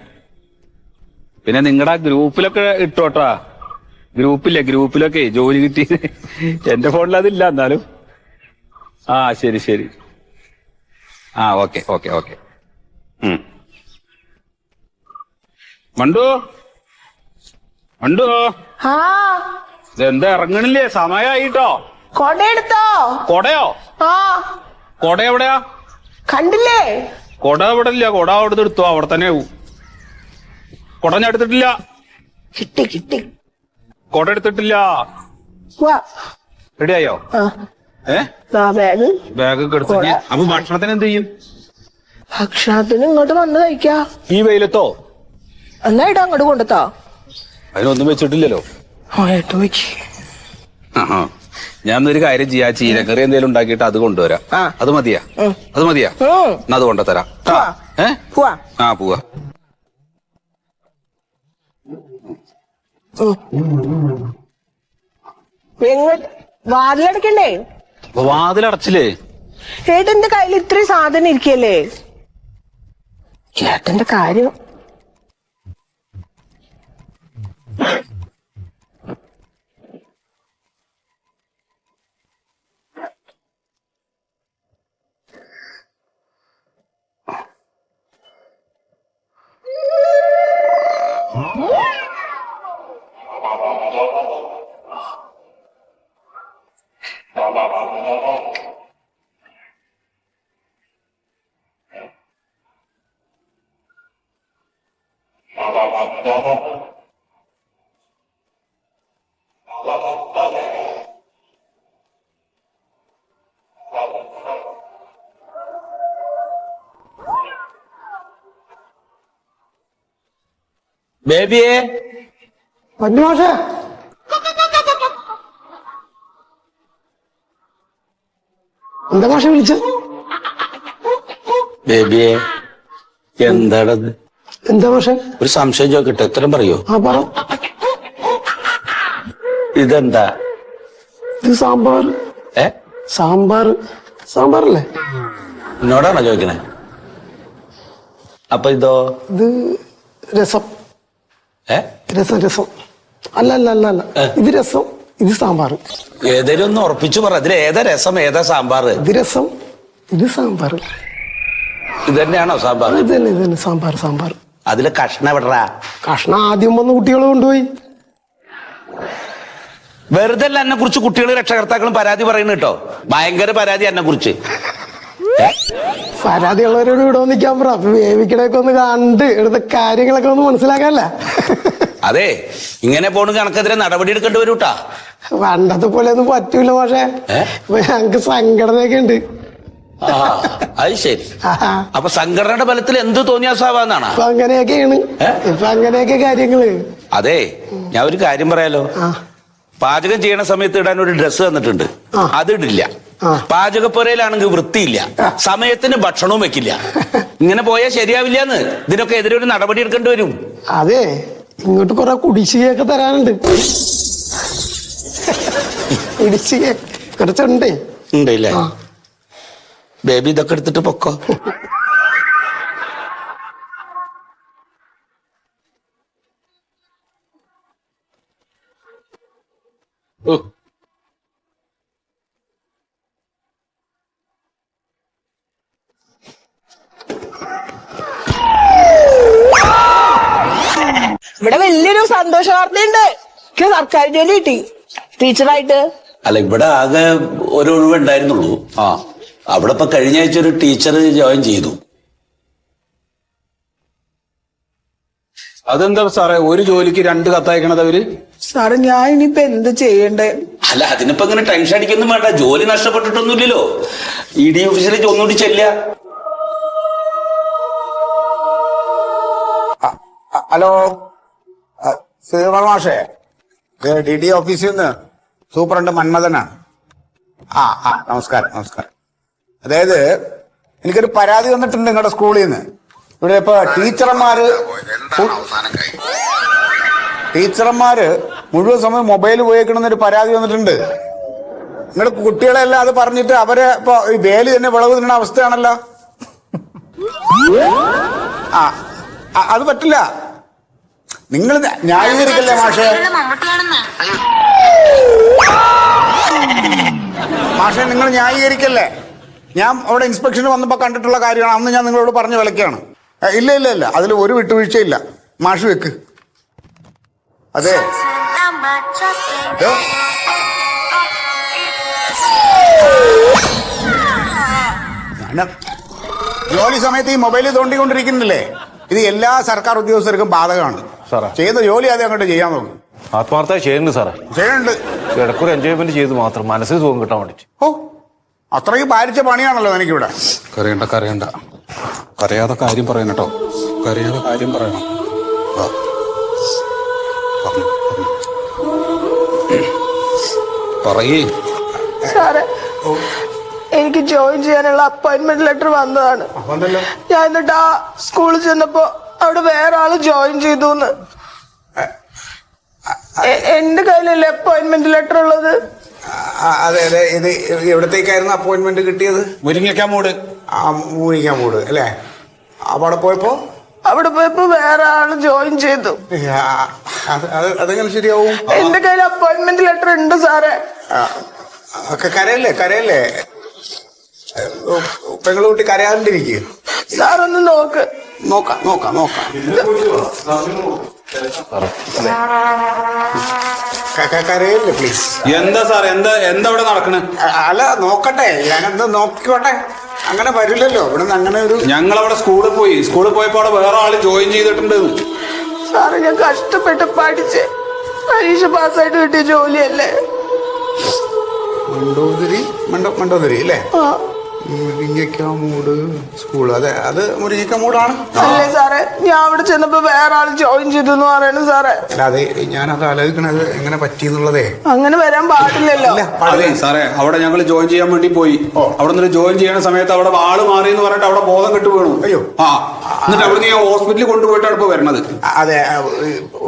പിന്നെ നിങ്ങളുടെ ഗ്രൂപ്പിലൊക്കെ ഇട്ടോട്ടാ. ഗ്രൂപ്പിലൊക്കെ ജോലി കിട്ടി. എന്റെ ഫോണിൽ അതില്ല. എന്നാലും ആ ശരി. ആ ഓക്കെ. മണ്ടു ആ ഇതെന്താ ഇറങ്ങണില്ലേ? സമയായിട്ടോ. കൊടയെടുത്തോ? കൊടയോ? ആ കൊട എവിടെയാ? കണ്ടില്ലേ? കൊട ഇവിടെ ഇല്ല. കൊട അവിടുന്ന് എടുത്തോ. അവിടെ തന്നെ ആവും. കൊട ഞാൻ എടുത്തിട്ടില്ല. കിട്ടി കിട്ടി. കൊട എടുത്തിട്ടില്ല. വാ. റെഡിയായോ? ആ ബാഗ് ബാഗൊക്കെ എടുത്തു. അപ്പൊ ഭക്ഷണത്തിന് എന്ത് ചെയ്യും? ഭക്ഷണത്തിന് ഇങ്ങോട്ട് വന്ന് കഴിക്കാ. ഈ വെയിലത്തോ? എന്നായിട്ട് അങ്ങോട്ട് കൊണ്ടുത്താ. അതിനൊന്നും വെച്ചിട്ടില്ലല്ലോ. ഏട്ടോ വെക്ക്. ഞാൻ ഒരു കാര്യം ചെയ്യാ, ചീരക്കറി എന്തെങ്കിലും ഉണ്ടാക്കിയിട്ട് അത് കൊണ്ടുവരാം. അത് മതിയാ? അത് മതിയാ? എന്നാ അത് കൊണ്ടുതരാം. പോവാ. ആ പോവാ. വാതിലടക്കണ്ടേ? വാതിലടച്ചില്ലേ? ഏട്ടന്റെ കയ്യിൽ ഇത്രയും സാധനം ഇരിക്കല്ലേ? ചേട്ടന്റെ കാര്യം. ബേബിയെ മാഷേ, എന്താ മാഷെ വിളിച്ച? ബേബിയെ എന്താണത്? എന്താ മാഷെ? ഒരു സംശയം ചോദിക്കട്ടെ, ഉത്തരം പറയോ? ആ പറ. ഇതെന്താ? ഇത് സാമ്പാർ. സാമ്പാറല്ലേ? എന്നോടാണോ ചോദിക്കണേ? അപ്പൊ ഇതോ? ഇത് രസം. രസം. അല്ല ഇത് രസം, ഇത് സാമ്പാർ. ഏതേലും ഒന്ന് ഉറപ്പിച്ചു പറ. ഇതിൽ ഏതാ രസം, ഏതാ സാമ്പാർ? ഇത് രസം, ഇത് സാമ്പാർ. ഇത് തന്നെയാണോ സാമ്പാർ? ഇത് തന്നെ സാമ്പാർ. അതില് കഷ്ണം എവിടാ? കഷ്ണം ആദ്യം വന്ന് കുട്ടികൾ കൊണ്ടുപോയി. വെറുതെ അല്ല എന്നെ കുറിച്ച് കുട്ടികളും രക്ഷകർത്താക്കളും പരാതി പറയുന്നു കേട്ടോ. ഭയങ്കര പരാതി എന്നെ കുറിച്ച്. പരാതിയുള്ളവരോട് ഇവിടെ നിൽക്കാൻ പറ. വേവിക്കണൊക്കെ ഒന്ന് കണ്ട് ഇവിടുത്തെ കാര്യങ്ങളൊക്കെ ഒന്ന് മനസ്സിലാക്കാല്ല. അതെ, ഇങ്ങനെ പോണ കണക്കെതിരെ നടപടി എടുക്കേണ്ടി വരൂട്ടാ. പണ്ടത്തെ പോലെ ഒന്നും പറ്റൂല പക്ഷേ. ഞങ്ങക്ക് സംഘടനയൊക്കെ ഉണ്ട്. അത് ശരി. അപ്പൊ സംഘടനയുടെ ബലത്തിൽ എന്ത് തോന്നിയാ സാവാന്നാണ്? ഇപ്പൊ അങ്ങനെയൊക്കെയാണ്. ഇപ്പൊ അങ്ങനെയൊക്കെ കാര്യങ്ങള്. അതെ, ഞാൻ ഒരു കാര്യം പറയാലോ. പാചകം ചെയ്യണ സമയത്ത് ഇടാൻ ഒരു ഡ്രസ്സ് തന്നിട്ടുണ്ട്, അതിടില്ല. പാചകപ്പുരയിലാണെങ്കിൽ വൃത്തിയില്ല, സമയത്തിന് ഭക്ഷണവും വെക്കില്ല. ഇങ്ങനെ പോയാൽ ശരിയാവില്ലാന്ന്. ഇതിനൊക്കെ എതിരെ ഒരു നടപടി എടുക്കേണ്ടി വരും. അതെ, ഇങ്ങോട്ട് കുറെ കുടിശ്ശികയൊക്കെ തരാനുണ്ട്. കുടിശ്ശിക കുറച്ചുണ്ടേ. ഉണ്ടല്ലേ? ബേബി ഇതൊക്കെ എടുത്തിട്ട് പൊക്കോ. ഇവിടെ വലിയൊരു സന്തോഷ വാർത്തയുണ്ട്. സർക്കാർ ജോലി കിട്ടി ടീച്ചറായിട്ട്. അല്ല, ഇവിടെ ആകെ ഒരു ഒഴിവുണ്ടായിരുന്നുള്ളൂ. അവിടെ ഇപ്പൊ കഴിഞ്ഞ ആഴ്ച ഒരു ടീച്ചർ ജോയിൻ ചെയ്തു. അതെന്താ സാറേ ഒരു ജോലിക്ക് 2 കത്തയക്കണത് അവര്? സാറ് ഞാൻ ഇനിയിപ്പോ എന്ത് ചെയ്യണ്ടേ? അല്ല, അതിനിപ്പോ ഇങ്ങനെ ടെൻഷൻ അടിക്കൊന്നും വേണ്ട. ജോലി നഷ്ടപ്പെട്ടിട്ടൊന്നുമില്ലല്ലോ. ED ഓഫീസിലേക്ക് ഒന്നുകൂടി ചെല്ലുക. ഹലോ ശ്രീകുമാർ മാഷേ, DD ഓഫീസിൽ നിന്ന് സൂപ്രണ്ട് മന്മഥനാണ്. നമസ്കാരം. അതായത് എനിക്കൊരു പരാതി വന്നിട്ടുണ്ട് നിങ്ങളുടെ സ്കൂളിൽ നിന്ന്. ഇവിടെ ഇപ്പൊ ടീച്ചർമാര് മുഴുവൻ സമയം മൊബൈൽ ഉപയോഗിക്കണമെന്നൊരു പരാതി വന്നിട്ടുണ്ട്. നിങ്ങളുടെ കുട്ടികളെല്ലാം അത് പറഞ്ഞിട്ട് അവരെ ഇപ്പൊ ഈ വേല് തന്നെ വിളവ് തിന്നുന്ന അവസ്ഥയാണല്ലോ. അത് പറ്റില്ല. നിങ്ങൾ ന്യായീകരിക്കല്ലേ മാഷെ? നിങ്ങൾ ന്യായീകരിക്കല്ലേ? ഞാൻ അവിടെ ഇൻസ്പെക്ഷന് വന്നപ്പോ കണ്ടിട്ടുള്ള കാര്യമാണ്. അന്ന് ഞാൻ നിങ്ങളോട് പറഞ്ഞു വിലക്കാണ്. ഇല്ല അതിൽ ഒരു വിട്ടുവീഴ്ചയില്ല. മാഷ് വെക്ക്. അതെ, ജോലി സമയത്ത് ഈ മൊബൈലിൽ തോണ്ടിക്കൊണ്ടിരിക്കുന്നില്ലേ? ഇത് എല്ലാ സർക്കാർ ഉദ്യോഗസ്ഥർക്കും ബാധകമാണ്. സാറേ. ചെയ്യുന്ന ജോലി ആദ്യം അങ്ങോട്ട് ചെയ്യാൻ നോക്കും. ആത്മാർത്ഥമായി ചെയ്യുന്നുണ്ട് സാറേ. ചെയ്യുന്നുണ്ട്. ഇടയ്ക്കൊരു എൻജോയ്മെന്റ് ചെയ്ത് മാത്രം മനസ്സിന് സുഖം കിട്ടാൻ വേണ്ടിട്ട്. ഓ, അത്രയും ഭാരിച്ച പണിയാണല്ലോ എനിക്കിവിടെ. കരയണ്ട കരയണ്ട, കരയാതെ കാര്യം പറയണം കേട്ടോ, കരയാതെ കാര്യം പറയണം. ആ. പറയേ. സാറേ, എനിക്ക് ജോയിൻ ചെയ്യാനുള്ള അപ്പോയിന്റ്മെന്റ് ലെറ്റർ വന്നതാണ്. ഞാൻ എന്നിട്ട് ആ സ്കൂളിൽ ചെന്നപ്പോ അവിടെ വേറെ ആള് ജോയിൻ ചെയ്തു. എന്റെ കയ്യിലല്ലേ അപ്പോയിന്റ്മെന്റ് ലെറ്റർ ഉള്ളത്? അതെ അതെ, ഇത് എവിടത്തേക്കായിരുന്നു അപ്പോയിന്റ്മെന്റ് കിട്ടിയത്? മുരിങ്ങക്കാമൂട്. മൂഴിക്കാമൂട് അല്ലേ? അവിടെ പോയപ്പോ വേറെ ആള് ജോയിൻ ചെയ്തു. അതെങ്ങനെ ശരിയാവും? എന്റെ കയ്യിൽ അപ്പോയിന്റ്മെന്റ് ലെറ്റർ ഉണ്ട് സാറേ. കരയല്ലേ കരയല്ലേ, പെങ്ങളുകുട്ടി കരയാണ്ടിരിക്കുക. സാറൊന്ന് നോക്ക്. നോക്കാം നോക്കാം നോക്കാം. കരയല്ലേ പ്ലീസ്. എന്താ സാർ, എന്താ എന്താ ഇവിടെ നടക്കണേ? അല്ല നോക്കട്ടെ, ഞാനെന്ത് നോക്കിക്കോട്ടെ. അങ്ങനെ വരില്ലല്ലോ ഇവിടെ നിന്ന്. അങ്ങനെ ഒരു ഞങ്ങളവിടെ സ്കൂളിൽ പോയപ്പോ അവിടെ വേറെ ആള് ജോയിൻ ചെയ്തിട്ടുണ്ട്. സാറ്, ഞാൻ കഷ്ടപ്പെട്ട് പഠിച്ച് പരീക്ഷ പാസ്സായിട്ട് കിട്ടിയ ജോലിയല്ലേ. മണ്ടോദരി അല്ലേ? മുരിങ്ങക്കാമൂട് സ്കൂൾ. അതെ, അത് മുരിങ്ങക്കാമൂടാണ്. അല്ലേ സാറേ? ഞാൻ അവിടെ ചെന്നപ്പോ വേറെ ആള് ജോയിൻ ചെയ്തു എന്ന് പറയണ സാറേ. അതെ, ഞാനത് ആലോചിക്കണത് എങ്ങനെ പറ്റിയെന്നുള്ളതേ. അങ്ങനെ വരാൻ പാടില്ലല്ലോ. അതെ സാറേ, അവിടെ ഞങ്ങൾ ജോയിൻ ചെയ്യാൻ വേണ്ടി പോയി. അവിടെ നിന്ന് ജോയിൻ ചെയ്യുന്ന സമയത്ത് അവിടെ ആള് മാറി എന്ന് പറഞ്ഞിട്ട് അവിടെ ബോധം കെട്ടു വീണു. അയ്യോ. എന്നിട്ട് അവിടെ ഞാൻ ഹോസ്പിറ്റലിൽ കൊണ്ടുപോയിട്ടാണ് ഇപ്പൊ വരണത്. അതെ,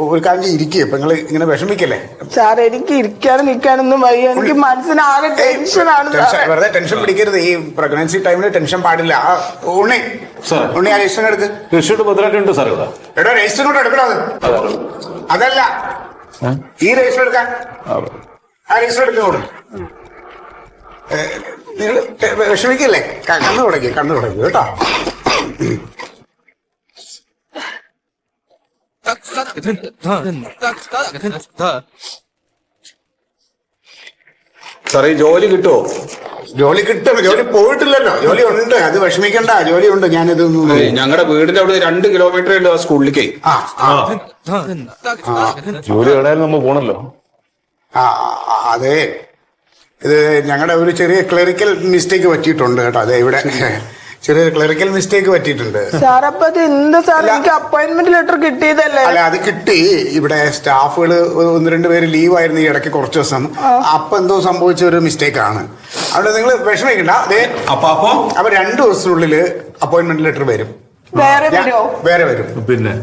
ഒരു കാര്യം ഇരിക്കുക. ഇപ്പൊ നിങ്ങൾ ഇങ്ങനെ വിഷമിക്കല്ലേ സാറേ? എനിക്ക് ഇരിക്കാനും നിൽക്കാനൊന്നും വയ്യ. എനിക്ക് മനസ്സിനാകെ ടെൻഷനാണ്. വെറുതെ ടെൻഷൻ പിടിക്കരുത്. ഈ പ്രഗ്നൻസി ടൈമിൽ ടെൻഷൻ പാടില്ല. ഉണ്ണി ആ രജിസ്റ്റർ എടുക്ക്. ഭദ്രമായിട്ടുണ്ട് സാർ ഇവിടെ. എടോ, രജിസ്റ്റർ കൊണ്ട് എടുക്കണോ? അതല്ല, ഈ രജിസ്റ്റർ എടുക്കാൻ. ആ രജിസ്റ്റർ എടുക്കോട്. നിങ്ങൾ വിഷമിക്കല്ലേ? കണ്ണു തുടങ്ങി കേട്ടോ. സാറേ, ജോലി കിട്ടുമോ? ജോലി കിട്ടും. ജോലി പോയിട്ടില്ലല്ലോ. ജോലി ഉണ്ട്, അത് വിഷമിക്കണ്ട. ജോലി ഉണ്ട്. ഞാനിത് ഞങ്ങളുടെ വീടിന്റെ അവിടെ 2 കിലോമീറ്റർ ഉണ്ട് ആ സ്കൂളിലേക്ക്. ജോലി എവിടെയാലും നമ്മൾ പോണല്ലോ. അതെ, ഇത് ഞങ്ങളുടെ ഒരു ചെറിയ ക്ലറിക്കൽ മിസ്റ്റേക്ക് പറ്റിയിട്ടുണ്ട് കേട്ടോ. അതെ, ഇവിടെ ചെറിയൊരു ക്ലറിക്കൽ മിസ്റ്റേക്ക് പറ്റിയിട്ടുണ്ട്. സാർ, അപ്പൊ അത് എന്ത് സാർ? എനിക്ക് അപ്പോയിന്റ്മെന്റ് ലെറ്റർ കിട്ടിയതല്ലേ? അല്ല, അത് കിട്ടി. ഇവിടെ സ്റ്റാഫുകൾ 1-2 പേര് ലീവായിരുന്നു ഈ ഇടയ്ക്ക് കുറച്ച് ദിവസം. അപ്പൊ എന്തോ സംഭവിച്ച ഒരു മിസ്റ്റേക്കാണ്. അവിടെ നിങ്ങൾ വിഷമിക്കണ്ട. അതെ, അപ്പൊ 2 ദിവസത്തിനുള്ളിൽ അപ്പോയിന്റ്മെന്റ് ലെറ്റർ വരും. വേറെ വരും. പിന്നെ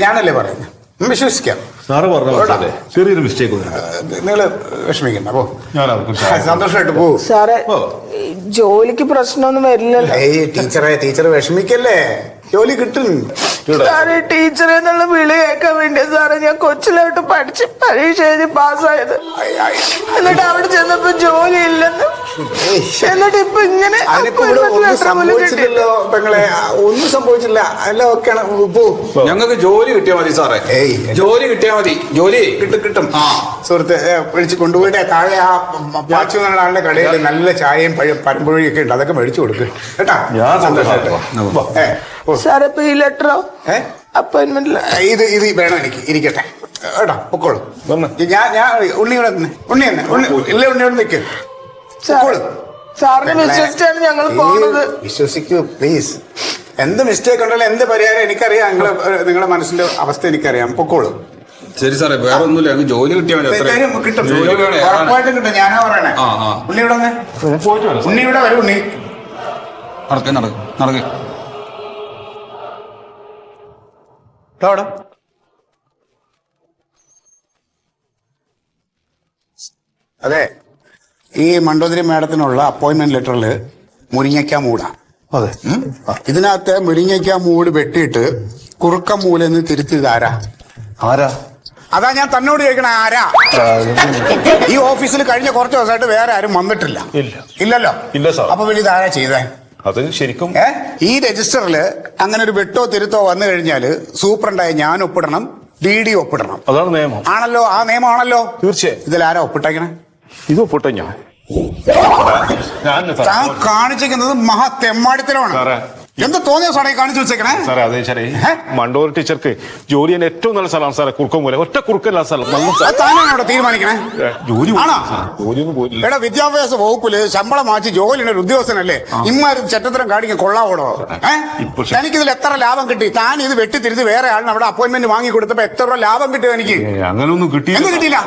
ഞാനല്ലേ പറയുന്നത്, വിശ്വസിക്കാം. സാറ് പറഞ്ഞ ചെറിയൊരു മിസ്റ്റേക്ക്. നിങ്ങള് വിഷമിക്കണ്ട. അപ്പോ സന്തോഷമായിട്ട് പോകും സാറേ. ജോലിക്ക് പ്രശ്നമൊന്നും വരില്ലല്ലോ. ടീച്ചർ വിഷമിക്കല്ലേ, ജോലി കിട്ടും. സാറേ, ടീച്ചറെ എന്നുള്ള വിളി കേൾക്കാൻ വേണ്ടിയാ സാറേ ഞാൻ കൊച്ചിലോട്ട് പഠിച്ച് പരീക്ഷ എഴുതി പാസ്സായത്. എന്നിട്ട് അവിടെ ചെന്നപ്പോ ജോലി ഇല്ലെന്ന്. എന്നിട്ട് ഇപ്പൊ ഇങ്ങനെ സംഭവിച്ചില്ലല്ലോ പെങ്ങളെ, ഒന്നും സംഭവിച്ചില്ല. എല്ലാം ഒക്കെയാണ്. ഞങ്ങൾക്ക് ജോലി കിട്ടിയാൽ മതി സാറേ. ജോലി കിട്ടിയാൽ മതി. ജോലി കിട്ടും. സുഹൃത്ത് വിളിച്ച് കൊണ്ടുപോയിട്ട് താഴെ ആ പാച്ചു ആളുടെ കടയിൽ നല്ല ചായയും പരമ്പൊഴിയൊക്കെ ഉണ്ട്. അതൊക്കെ മേടിച്ചു കൊടുക്കും കേട്ടാ. സാറേ, ഇപ്പൊ ഈ ലെറ്ററോ അപ്പോയിന്റ്മെന്റ് ഇത് വേണം എനിക്ക്. ഇരിക്കട്ടെ കേട്ടോ, പൊക്കോളൂ. ഞാൻ ഉണ്ണിയോടെ ഉണ്ണിയോട് നിൽക്ക്. സാറിനെ വിശ്വസിച്ചാണ് ഞങ്ങൾ പോകുന്നത്. വിശ്വസിക്കൂ പ്ലീസ്. എന്ത് മിസ്റ്റേക്ക് ഉണ്ടല്ലോ, എന്ത് പരിഹാരം എനിക്കറിയാം. നിങ്ങളുടെ മനസ്സിന്റെ അവസ്ഥ എനിക്കറിയാം. പൊക്കോളൂ. ശരി സാറേ, വേറെ ഒന്നുമില്ല. ജോലി കിട്ടിയാൽ മതി. കിട്ടും, ഉറപ്പായിട്ടും കിട്ടും. ഞാനാ പറയണേ. ഉണ്ണിയുടെ ഉണ്ണിയുടെ വരും. ഉണ്ണി നടക്ക്. അതെ, ഈ മണ്ടോദരി മാഡത്തിനുള്ള അപ്പോയിന്റ്മെന്റ് ലെറ്ററിൽ മുരിങ്ങയ്ക്കാമൂടാ. അതെ, ഇതിനകത്ത് മുരിങ്ങയ്ക്കാമൂട് വെട്ടിയിട്ട് കുറുക്കമൂലെന്ന് തിരുത്തിയത് ആരാ? അതാ ഞാൻ തന്നോട് ചോദിക്കണ, ആരാ? ഈ ഓഫീസിൽ കഴിഞ്ഞ കുറച്ച് ദിവസമായിട്ട് വേറെ ആരും വന്നിട്ടില്ല. ഇല്ലല്ലോ. അപ്പൊ പിന്നെ ഇതാരാ ചെയ്തേ? അത് ശരിക്കും ഈ രജിസ്റ്ററിൽ അങ്ങനെ ഒരു വെട്ടോ തിരുത്തോ വന്നു കഴിഞ്ഞാൽ സൂപ്രണ്ടായ ഞാൻ ഒപ്പിടണം, DD ഒപ്പിടണം. അതാണ് നിയമം. ആണല്ലോ, ആ നിയമമാണല്ലോ. തീർച്ചയായും. ഇതിലാരാ ഒപ്പിട്ടേക്കണേ? ഇത് ഒപ്പിട്ട ഞാൻ കാണിച്ചിരിക്കുന്നത് മഹാ തെമ്മാടിത്തരമാണ്. എന്ത് തോന്നിയ സാറേ കാണിച്ചു വെച്ചേക്കണേ? സാറേ അതെ സാറേ, മണ്ടോർ ടീച്ചർക്ക് ജോലി ചെയ്യാൻ ഏറ്റവും നല്ല സ്ഥലമാണ് സാറേ കുറുക്കമൂല. ഒറ്റ കുറുക്കല്ല സ്ഥലം, നല്ല അത് താനാണ് അവിടെ തീരുമാനിക്കണേ? ജോലി ആണോ? ജോലിയൊന്നും പോയില്ല. എടാ, വിദ്യാഭ്യാസ വകുപ്പില് ശമ്പളം വാങ്ങിച്ച് ജോലിയുടെ ഒരു ഉദ്യോഗസ്ഥനല്ലേ? ഇമ്മാര് ചട്ടത്തരം കാണിക്കാൻ കൊള്ളാവോടോ? എനിക്കിതിൽ എത്ര ലാഭം കിട്ടി? താൻ ഇത് വെട്ടിത്തിരുത്തി വേറെ ആളിന് അവിടെ അപ്പോയിന്റ്മെന്റ് വാങ്ങി കൊടുത്തപ്പോ എത്ര രൂപ ലാഭം കിട്ടും എനിക്ക്? അങ്ങനൊന്നും എന്ത് കിട്ടിയില്ല?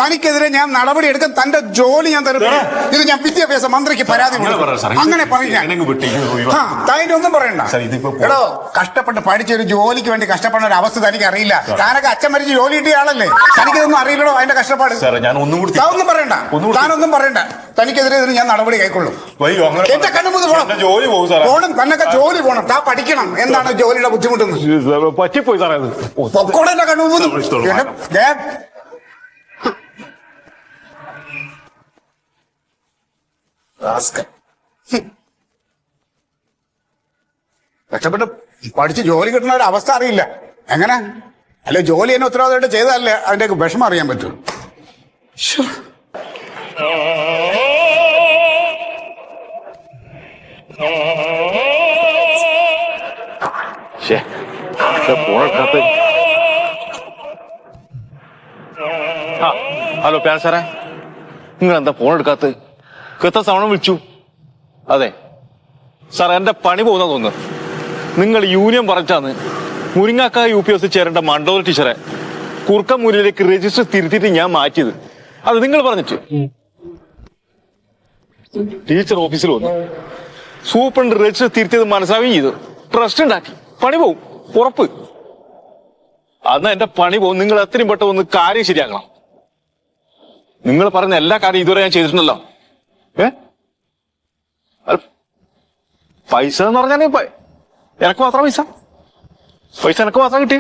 തനിക്കെതിരെ ഞാൻ നടപടി എടുക്കാൻ തന്റെ ജോലി ഞാൻ തരും. ഇത് ഞാൻ വിദ്യാഭ്യാസ മന്ത്രിക്ക് പരാതി കൊടുക്കും. അങ്ങനെ പറഞ്ഞ ഒന്നും പറയണ്ട. എടോ, കഷ്ടപ്പെട്ട് പഠിച്ച ഒരു ജോലിക്ക് വേണ്ടി കഷ്ടപ്പെടുന്ന ഒരു അവസ്ഥ തനിക്ക് അറിയില്ല. താനൊക്കെ അച്ഛൻ മരിച്ച് ജോലി കിട്ടിയ ആളല്ലേ? തനിക്കിതൊന്നും അറിയില്ലടോ അതിന്റെ കഷ്ടപ്പാട്. ഒന്നും പറയണ്ട, താനൊന്നും പറയണ്ട. തനിക്കെതിരെ ഞാൻ നടപടി കൈക്കൊള്ളും. എന്റെ കണ്ണുമുന്ന് പോണം, തന്നൊക്കെ ജോലി പോണം. താ പഠിക്കണം എന്താണ് ജോലിയുടെ ബുദ്ധിമുട്ടെന്ന്. പറ്റിപ്പോയി സാറേ, പൊക്കോടെ എന്റെ കണ്ണുമുന്ന്. കഷ്ടപ്പെട്ട് പഠിച്ച് ജോലി കിട്ടുന്ന ഒരു അവസ്ഥ അറിയില്ല. എങ്ങനെ അല്ലെ ജോലി തന്നെ ഉത്തരവാദിത്തമായിട്ട് ചെയ്താലല്ലേ അതിന്റെ വിഷമം അറിയാൻ പറ്റൂ. ഹലോ പ്യാൻ സാറേ, നിങ്ങൾ എന്താ ഫോൺ എടുക്കാത്ത? എത്ര തവണ വിളിച്ചു? അതെ സാർ, എന്റെ പണി പോകുന്ന തോന്നുന്നു. നിങ്ങൾ യൂണിയൻ പറഞ്ഞാന്ന് മുരിങ്ങാക്ക UPS ചേരേണ്ട മണ്ടോദർ ടീച്ചറെ കുറുക്കമൂലിലേക്ക് രജിസ്റ്റർ തിരുത്തിയിട്ട് ഞാൻ മാറ്റിയത്. അത് നിങ്ങൾ പറഞ്ഞിട്ട് ടീച്ചർ ഓഫീസിൽ വന്നു. സൂപ്രണ്ട് രജിസ്റ്റർ തിരുത്തിയത് മനസ്സിലാവുകയും ചെയ്തു. ട്രസ്റ്റ് ഉണ്ടാക്കി. പണി പോവും, ഉറപ്പ്. അന്ന് എന്റെ പണി പോകും. നിങ്ങൾ എത്രയും പെട്ടെന്ന് ഒന്ന് കാര്യം ശരിയാക്കണം. നിങ്ങൾ പറയുന്ന എല്ലാ കാര്യം ഇതുവരെ ഞാൻ ചെയ്തിട്ടുണ്ടല്ലോ. പൈസ എന്ന് പറഞ്ഞാൽ എനക്ക് മാത്രം പൈസ എനക്ക് മാത്രം കിട്ടി,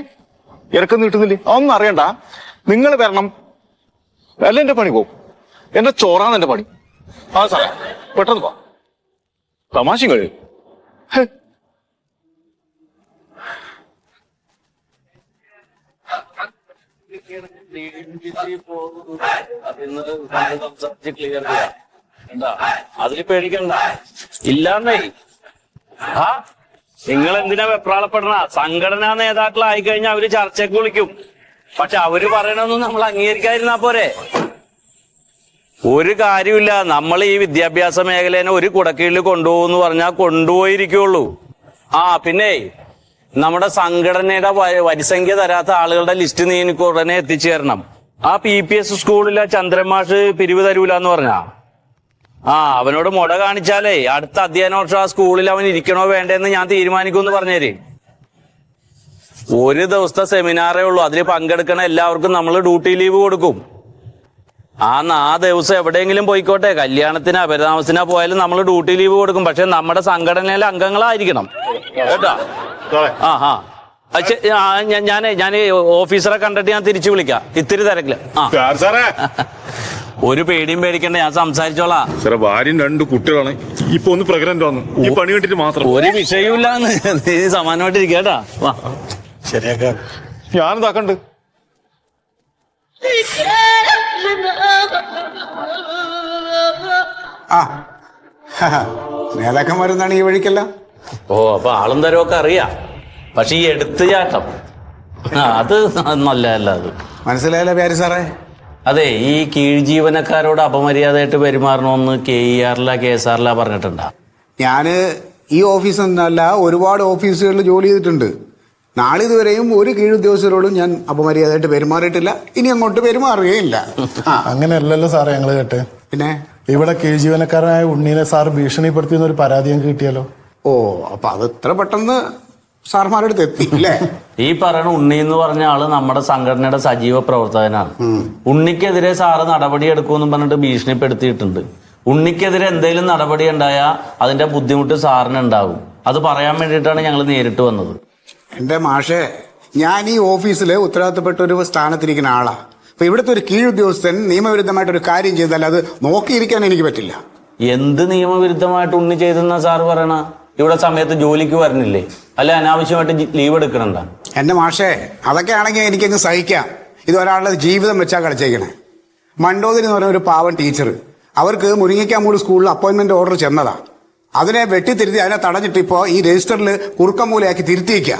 എനക്കൊന്നും കിട്ടുന്നില്ലേ? അതൊന്നും അറിയണ്ട. നിങ്ങൾ വരണം, അല്ല എന്റെ പണി പോവും. എന്റെ ചോറാണ് എന്റെ പണി. ആ സാറേ, പെട്ടെന്ന് പോ. തമാശയും കഴിയും. അതിൽ പേടിക്കണ്ട, ഇല്ലാന്നേ. ആ നിങ്ങൾ എന്തിനാ വെപ്രാളപ്പെടണ? സംഘടനാ നേതാക്കളായി കഴിഞ്ഞാൽ അവര് ചർച്ചയ്ക്ക് വിളിക്കും. പക്ഷെ അവര് പറയണമെന്ന് നമ്മൾ അംഗീകരിക്കാതിരുന്നാ പോരെ? ഒരു കാര്യമില്ല. നമ്മൾ ഈ വിദ്യാഭ്യാസ മേഖലേനെ ഒരു കുടക്കീഴിൽ കൊണ്ടുപോകുന്നു പറഞ്ഞാൽ കൊണ്ടുപോയിരിക്കുള്ളൂ. ആ പിന്നെ നമ്മുടെ സംഘടനയുടെ വരിസംഖ്യ തരാത്ത ആളുകളുടെ ലിസ്റ്റ് നീ എനിക്ക് ഉടനെ എത്തിച്ചേരണം. ആ PPS സ്കൂളിലെ ചന്ദ്രമാഷ് പിരിവ് തരൂലെന്ന് പറഞ്ഞാ അവനോട് മുട കാണിച്ചാലേ അടുത്ത അധ്യയന വർഷം ആ സ്കൂളിൽ അവൻ ഇരിക്കണോ വേണ്ടെന്ന് ഞാൻ തീരുമാനിക്കുമെന്ന് പറഞ്ഞേര്. ഒരു ദിവസത്തെ സെമിനാറേ ഉള്ളൂ. അതിൽ പങ്കെടുക്കണ എല്ലാവർക്കും നമ്മൾ ഡ്യൂട്ടി ലീവ് കൊടുക്കും. ആ ദിവസം എവിടെയെങ്കിലും പോയിക്കോട്ടെ, കല്യാണത്തിനാ പരിതാമസത്തിനാ പോയാലും നമ്മൾ ഡ്യൂട്ടി ലീവ് കൊടുക്കും. പക്ഷെ നമ്മുടെ സംഘടനയിലെ അംഗങ്ങളായിരിക്കണം കേട്ടോ. ഞാൻ ഓഫീസറെ കണ്ടിട്ട് ഞാൻ തിരിച്ചു വിളിക്കാം. ഇത്തിരി തിരക്കില്ല. ഒരു പേടിയും പേടിക്കണ്ട, ഞാൻ സംസാരിച്ചോളാം. സാറേ, ഭാര്യയും 2 കുട്ടികളാണ്. ഇപ്പൊ ഒന്ന് പ്രഗ്നന്റ് വന്നു. ഈ പണി കണ്ടിട്ട് മാത്രം ഒരു വിഷയമില്ലാന്ന് നീ സമാനമായിട്ട് ഇരിക്കട്ടാ. ശരിയാക്കാം. ഞാനിതാക്കണ്ട്. നേതാക്കന്മാരെന്താണ് ഈ വഴിക്കല്ല? അപ്പൊ ആളും തരമൊക്കെ അറിയാം. പക്ഷെ ഈ എടുത്തുചാട്ടം അത് നല്ലതല്ല. അത് മനസ്സിലായല്ലോ പ്യാരി സാറേ? അതെ, ഈ കീഴ് ജീവനക്കാരോട് അപമര്യാദയായിട്ട് പെരുമാറണമെന്ന് KER KSR പറഞ്ഞിട്ടുണ്ടാ? ഞാന് ഈ ഓഫീസ് എന്നല്ല ഒരുപാട് ഓഫീസുകളിൽ ജോലി ചെയ്തിട്ടുണ്ട്. നാളിതുവരെയും ഒരു കീഴുദ്യോഗസ്ഥരോടും ഞാൻ അപമര്യാദയായിട്ട് പെരുമാറിയിട്ടില്ല. ഇനി അങ്ങോട്ട് പെരുമാറുകയില്ല. അങ്ങനെയല്ലല്ലോ സാറേ ഞങ്ങൾ കേട്ടെ. പിന്നെ ഇവിടെ കീഴ് ജീവനക്കാരനായ ഉണ്ണീനെ സാർ ഭീഷണിപ്പെടുത്തിയെന്ന് ഒരു പരാതി ഞങ്ങൾക്ക് കിട്ടിയല്ലോ. അപ്പൊ അത് ഇത്ര പെട്ടെന്ന് സാർമാരുടെ അടുത്ത് എത്തി അല്ലേ? ഈ പറയുന്ന ഉണ്ണി എന്ന് പറഞ്ഞ ആള് നമ്മുടെ സംഘടനയുടെ സജീവ പ്രവർത്തകനാണ്. ഉണ്ണിക്കെതിരെ സാറ് നടപടി എടുക്കുമെന്ന് പറഞ്ഞിട്ട് ഭീഷണിപ്പെടുത്തിയിട്ടുണ്ട്. ഉണ്ണിക്കെതിരെ എന്തെങ്കിലും നടപടി ഉണ്ടായാൽ അതിന്റെ ബുദ്ധിമുട്ട് സാറിന് ഉണ്ടാകും. അത് പറയാൻ വേണ്ടിയിട്ടാണ് ഞങ്ങൾ നേരിട്ട് വന്നത്. എന്റെ മാഷേ, ഞാൻ ഈ ഓഫീസിൽ ഉത്തരവാദിത്തപ്പെട്ട ഒരു സ്ഥാനത്തിരിക്കുന്ന ആളാ. അപ്പൊ ഇവിടുത്തെ ഒരു കീഴുദ്യോഗസ്ഥൻ നിയമവിരുദ്ധമായിട്ടൊരു കാര്യം ചെയ്താൽ അത് നോക്കിയിരിക്കാൻ എനിക്ക് പറ്റില്ല. എന്ത് നിയമവിരുദ്ധമായിട്ട് ഉണ്ണി ചെയ്തെന്നാ സാറ് പറയണ? ഇവിടെ സമയത്ത് ജോലിക്ക് വരണില്ലേ? അല്ലെ അനാവശ്യമായിട്ട് ലീവ് എടുക്കണണ്ട? എന്റെ മാഷേ, അതൊക്കെ ആണെങ്കിൽ എനിക്കങ്ങ് സഹിക്കാം. ഇത് ഒരാളുടെ ജീവിതം വെച്ചാ കളിച്ചേക്കണേ. മണ്ടോദരി എന്ന് പറഞ്ഞ ഒരു പാവൻ ടീച്ചർ, അവർക്ക് മുരിങ്ങക്കാമൂട് സ്കൂളിൽ അപ്പോയിന്റ്മെന്റ് ഓർഡർ ചെന്നതാ. അതിനെ വെട്ടിത്തിരുത്തി അതിനെ തടഞ്ഞിട്ട് ഇപ്പോൾ ഈ രജിസ്റ്ററിൽ കുറുക്കമൂലയാക്കി തിരുത്തിയേക്കുക.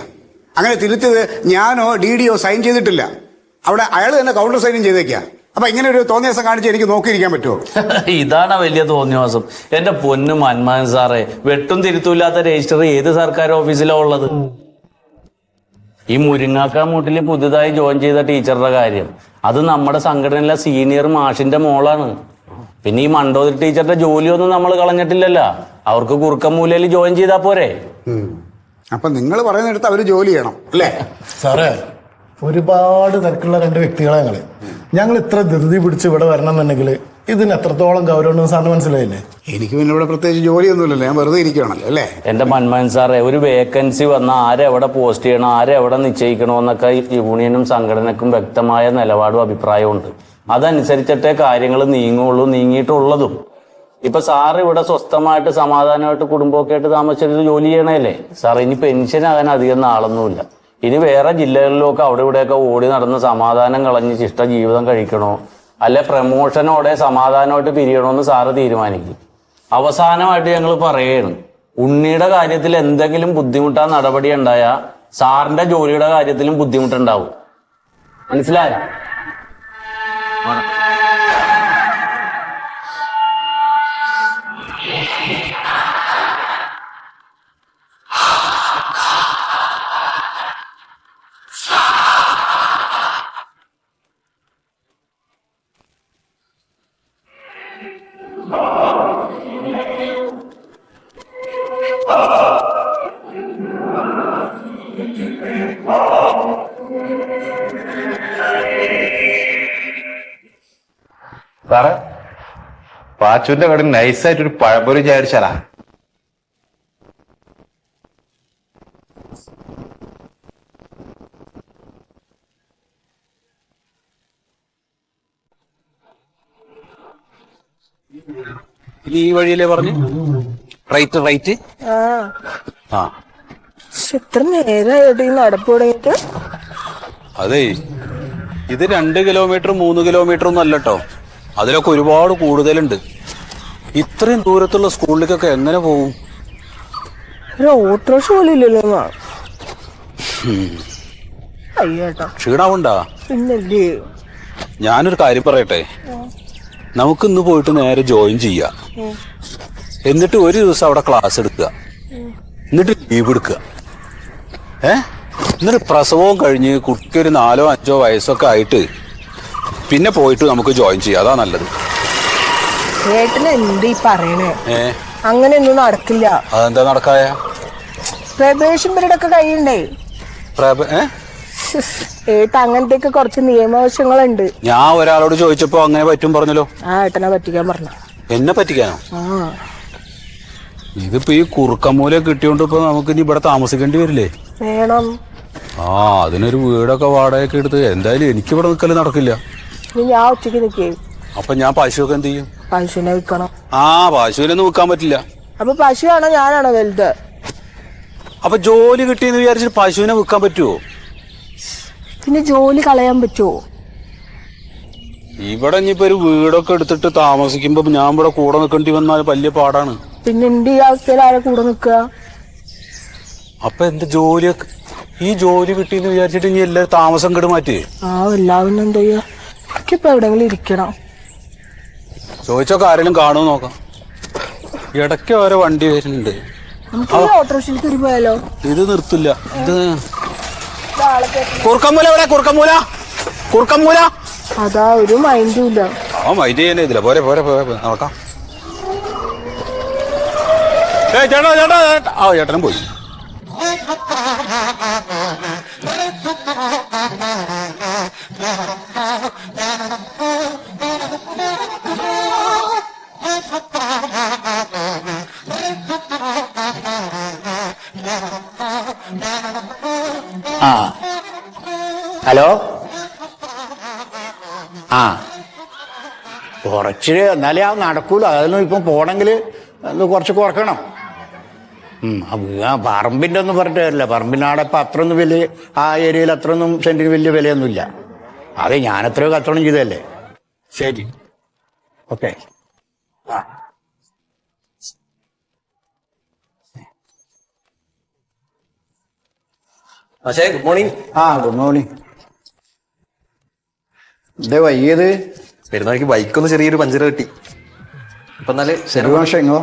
അങ്ങനെ തിരുത്തിയത് ഞാനോ DDO സൈൻ ചെയ്തിട്ടില്ല. അവിടെ അയാൾ തന്നെ കൗണ്ടർ സൈനും ചെയ്തേക്കുക. അപ്പൊ ഇങ്ങനെ ഒരു തോന്നിയാസം കാണിച്ച് എനിക്ക് നോക്കിയിരിക്കാൻ പറ്റുമോ? ഇതാണ് വലിയ തോന്നിയാസം. എന്റെ പൊന്നു മന്മോഹൻ സാറേ, വെട്ടും തിരുത്തൂല്ലാത്ത രജിസ്റ്റർ ഏത് സർക്കാർ ഓഫീസിലാണ് ഉള്ളത്? ഈ മുരിങ്ങാക്കാമൂട്ടിൽ പുതുതായി ജോയിൻ ചെയ്ത ടീച്ചറുടെ കാര്യം, അത് നമ്മുടെ സംഘടനയിലെ സീനിയർ മാഷിന്റെ മോളാണ്. പിന്നെ ഈ മണ്ടോദരി ടീച്ചറുടെ ജോലിയൊന്നും നമ്മൾ കളഞ്ഞിട്ടില്ലല്ലോ. അവർക്ക് കുറുക്കമൂലയിൽ ജോയിൻ ചെയ്താൽ പോരെ? അപ്പൊ നിങ്ങൾ പറയുന്നിടത്ത് അവര് ജോലി ചെയ്യണം അല്ലേ? സാറേ, ഒരുപാട് തിരക്കുള്ള രണ്ട് വ്യക്തികളെ ഞങ്ങൾ ഇത്ര ധൃതി പിടിച്ച് ഇവിടെ വരണം എന്നുണ്ടെങ്കിൽ ഇതിന് എത്രത്തോളം ഗൗരവമുണ്ടെന്ന് സാറിന് മനസ്സിലായില്ലേ? എനിക്ക് പിന്നെ ഇവിടെ പ്രത്യേകിച്ച് ജോലിയൊന്നുമില്ലല്ലോ, ഞാൻ വെറുതെ ഇരിക്കുകയാണല്ലോ അല്ലേ? എന്റെ മന്മോഹൻ സാറേ, ഒരു വേക്കൻസി വന്നാൽ ആരെവിടെ പോസ്റ്റ് ചെയ്യണം, ആരെവിടെ നിശ്ചയിക്കണമെന്നൊക്കെ യൂണിയനും സംഘടനക്കും വ്യക്തമായ നിലപാടും അഭിപ്രായവും ഉണ്ട്. അതനുസരിച്ചിട്ടേ കാര്യങ്ങൾ നീങ്ങുള്ളൂ, നീങ്ങിയിട്ടുള്ളതും. ഇപ്പൊ സാറ് ഇവിടെ സ്വസ്ഥമായിട്ട് സമാധാനമായിട്ട് കുടുംബമൊക്കെ ആയിട്ട് താമസിച്ചിട്ട് ജോലി ചെയ്യണല്ലേ സാർ. ഇനി പെൻഷൻ ആകാൻ അധികം നാളൊന്നുമില്ല. ഇനി വേറെ ജില്ലകളിലൊക്കെ അവിടെ ഇവിടെയൊക്കെ ഓടി നടന്ന് സമാധാനം കളഞ്ഞ് ശിഷ്ട ജീവിതം കഴിക്കണോ, അല്ലെ പ്രമോഷനോടെ സമാധാനമായിട്ട് പിരിയണമെന്ന് സാറ് തീരുമാനിക്കും. അവസാനമായിട്ട് ഞങ്ങൾ പറയുകയാണ്, ഉണ്ണിയുടെ കാര്യത്തിൽ എന്തെങ്കിലും ബുദ്ധിമുട്ടാ നടപടി ഉണ്ടായാൽ സാറിന്റെ ജോലിയുടെ കാര്യത്തിലും ബുദ്ധിമുട്ടുണ്ടാവും. മനസ്സിലായോ? സാറേ, പാച്ചുവിന്റെ കടയിൽ നൈസായിട്ടൊരു പഴംപൊരി വിചാരിച്ചാലാ. ഈ വഴിയല്ലേ പറഞ്ഞു? റൈറ്റ്. ആ, എത്ര നേരമായിട്ട് ഈ നടപ്പ് തുടങ്ങിയിട്ട്? അതെ, ഇത് 2 കിലോമീറ്റർ 3 കിലോമീറ്റർ ഒന്നും അല്ലട്ടോ, അതിലൊക്കെ ഒരുപാട് കൂടുതലുണ്ട്. ഇത്രയും ദൂരത്തുള്ള സ്കൂളിലേക്കൊക്കെ എങ്ങനെ പോകും? ഒരു ഓട്ടോറിക്ഷ പോലും ഇല്ലല്ലോ. അയ്യേട്ടാ, ക്ഷീണാവുണ്ടാ? പിന്നല്ലേ. ഞാനൊരു കാര്യം പറയട്ടെ, നമുക്ക് ഇന്ന് പോയിട്ട് നേരെ ജോയിൻ ചെയ്യാം. എന്നിട്ട് ഒരു ദിവസം അവിടെ ക്ലാസ് എടുക്കുക, എന്നിട്ട് ലീവ് എടുക്കുക. എന്നിട്ട് പ്രസവവും കഴിഞ്ഞ് കുട്ടിക്ക് ഒരു 4 or 5 വയസ്സൊക്കെ ആയിട്ട് പിന്നെ പോയിട്ട് നമുക്ക് ജോയിൻ ചെയ്യാം. അതാ നല്ലത്. ഏട്ടന് എന്ത് ഈ പറയണേ? അങ്ങനെയൊന്നും നടക്കില്ല. അതെന്താ നടക്കായ? പ്രവേശം പീരീഡൊക്കെ കഴിയണ്ടേ? ഏട്ട അങ്ങനത്തെയൊക്കെ കുറച്ച് നിയമാവശ്യങ്ങളുണ്ട്. ഞാൻ ഒരാളോട് ചോദിച്ചപ്പോ അങ്ങനെ പറ്റും പറഞ്ഞല്ലോ. ഏട്ടനെ പറ്റിക്കാൻ പറഞ്ഞു. എന്നെ പറ്റിക്കാനോ? ഇതിപ്പോ ഈ കുറുക്കമൂല കിട്ടിയോണ്ട് ഇപ്പൊ നമുക്ക് ഇനി ഇവിടെ താമസിക്കേണ്ടി വരില്ലേ? വേണം. അതിനൊരു വീടൊക്കെ വാടകയൊക്കെ എടുത്ത് എന്തായാലും എനിക്ക് ഇവിടെ നിൽക്കല് നടക്കില്ല. ഞാൻ ഒറ്റയ്ക്ക് നിൽക്കേ. അപ്പൊ ഞാൻ പശുവൊക്കെ എന്ത് ചെയ്യും? പശുവിനെ വിൽക്കണം. പശുവിനൊന്നും വിൽക്കാൻ പറ്റില്ല. അപ്പൊ പശുവാണോ ഞാനാണോ വലുത്? അപ്പൊ ജോലി കിട്ടിയെന്ന് വിചാരിച്ചിട്ട് പശുവിനെ വിൽക്കാൻ പറ്റുമോ? പിന്നെ ജോലി കളയാൻ പറ്റുമോ? ഇവിടെ ഇനിയിപ്പോ ഒരു വീടൊക്കെ എടുത്തിട്ട് താമസിക്കുമ്പോ ഞാൻ ഇവിടെ കൂടെ നിൽക്കേണ്ടി വന്നാൽ വലിയ പാടാണ്. പിന്നെ എന്റെ ഈ അവസ്ഥയിൽ ആരെ കൂടെ നിൽക്കുക? അപ്പൊ എന്ത് ജോലിയൊക്കെ ഈ ജോലി കിട്ടിയെന്ന് വിചാരിച്ചിട്ട് ഇനി എല്ലാരും താമസം കെട് മാറ്റി. എല്ലാവരും എന്താ ചെയ്യാ? എനിക്കിപ്പോ എവിടെങ്കിലും ഇരിക്കണം. ചോദിച്ചൊക്കെ ആരെങ്കിലും കാണുമോ നോക്കാം. ഇടയ്ക്ക് ഓരോ വണ്ടി വരുന്നുണ്ട്. ഓട്ടോറിക്ഷയിലേക്ക് ഒരു പോയാലോ? ഇത് നിർത്തില്ല. ഇത് കുറുക്കമൂല എവിടെ? കുറുക്കമൂല അതാ ഒരു മൈൻഡും ഇല്ല. മൈൻഡ് ചെയ്യാനേ ഇതില്ല. പോരെ നോക്കാം. ചേട്ടനും പോയി. ഹലോ. കുറച്ച് എന്നാലേ നടക്കൂല. അതൊന്നും ഇപ്പം പോണെങ്കിൽ കുറച്ച് കുറക്കണം. പറമ്പിൻ്റെ ഒന്നും പറഞ്ഞിട്ട് കാര്യമില്ല. പറമ്പിനാടെ ഇപ്പം അത്രയൊന്നും വലിയ ആ ഏരിയയിൽ അത്രയൊന്നും സെൻറ്റിന് വലിയ വിലയൊന്നുമില്ല. അതെ, ഞാൻ എത്രയോ കച്ചവടം ചെയ്തതല്ലേ. ശരി, ഓക്കെ. പക്ഷേ ഗുഡ് മോർണിംഗ്. ആ ഗുഡ് മോർണിംഗ്. ഇതേ വൈകിയത്? പെരുന്നാൾക്ക് ബൈക്കൊന്ന് ചെറിയൊരു പഞ്ചർ കിട്ടി. ഇപ്പൊ എന്നാല് ശരി മാഷേ ഇങ്ങോ.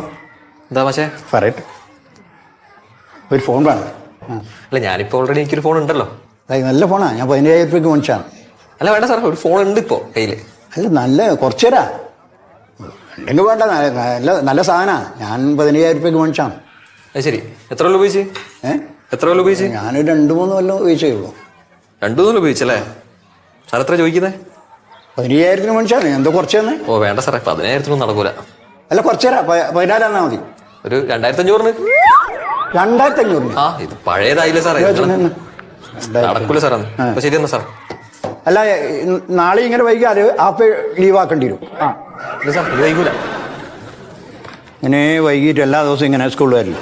എന്താ പക്ഷേ പറയട്ടെ, ഒരു ഫോൺ വേണം. അല്ല ഞാനിപ്പോ ഓൾറെഡി എനിക്കൊരു ഫോൺ ഉണ്ടല്ലോ. നല്ല ഫോണാ, ഞാൻ 15,000 രൂപയ്ക്ക് മേടിച്ചാണ്. അല്ല വേണ്ട സാർ, ഒരു ഫോൺ ഉണ്ട് ഇപ്പോ കയ്യില്. അല്ല നല്ല കുറച്ചു തരാ ഉണ്ടെങ്കിൽ വേണ്ട, നല്ല നല്ല സാധനമാണ്. ഞാൻ 15,000 രൂപയ്ക്ക് മേടിച്ചാണ്. അത് ശരി. എത്ര കൊല്ലം ഉപയോഗിച്ച്? എത്ര കൊല്ലം ഉപയോഗിച്ച്? ഞാനൊരു 2-3 കൊല്ലം ഉപയോഗിച്ചേ ഉള്ളൂ. 2 കൊല്ലം ഉപയോഗിച്ചല്ലേ? സാർ എത്ര ചോദിക്കുന്നത്? 15,000 മേടിച്ചാണ്. എന്തോ കുറച്ച് തന്നെ. ഓ വേണ്ട സാറേ, 10,000 നടക്കൂല. അല്ല കുറച്ചു തരാം, 14 തന്നാ മതി. ഒരു 2,500. 2,500. ആ ഇത് പഴയതായില്ലേ സാറേ, നടക്കൂല സാർ. അപ്പൊ ശരി എന്നാ സാർ. അല്ല നാളെ ഇങ്ങനെ വൈകിയാൽ ആപ്പ് ലീവ് ആക്കേണ്ടി വരും. ഇല്ല സാർ, ഇത് വൈകൂല. ഇങ്ങനെ വൈകിട്ട് എല്ലാ ദിവസവും ഇങ്ങനെ സ്കൂളിൽ വരില്ല.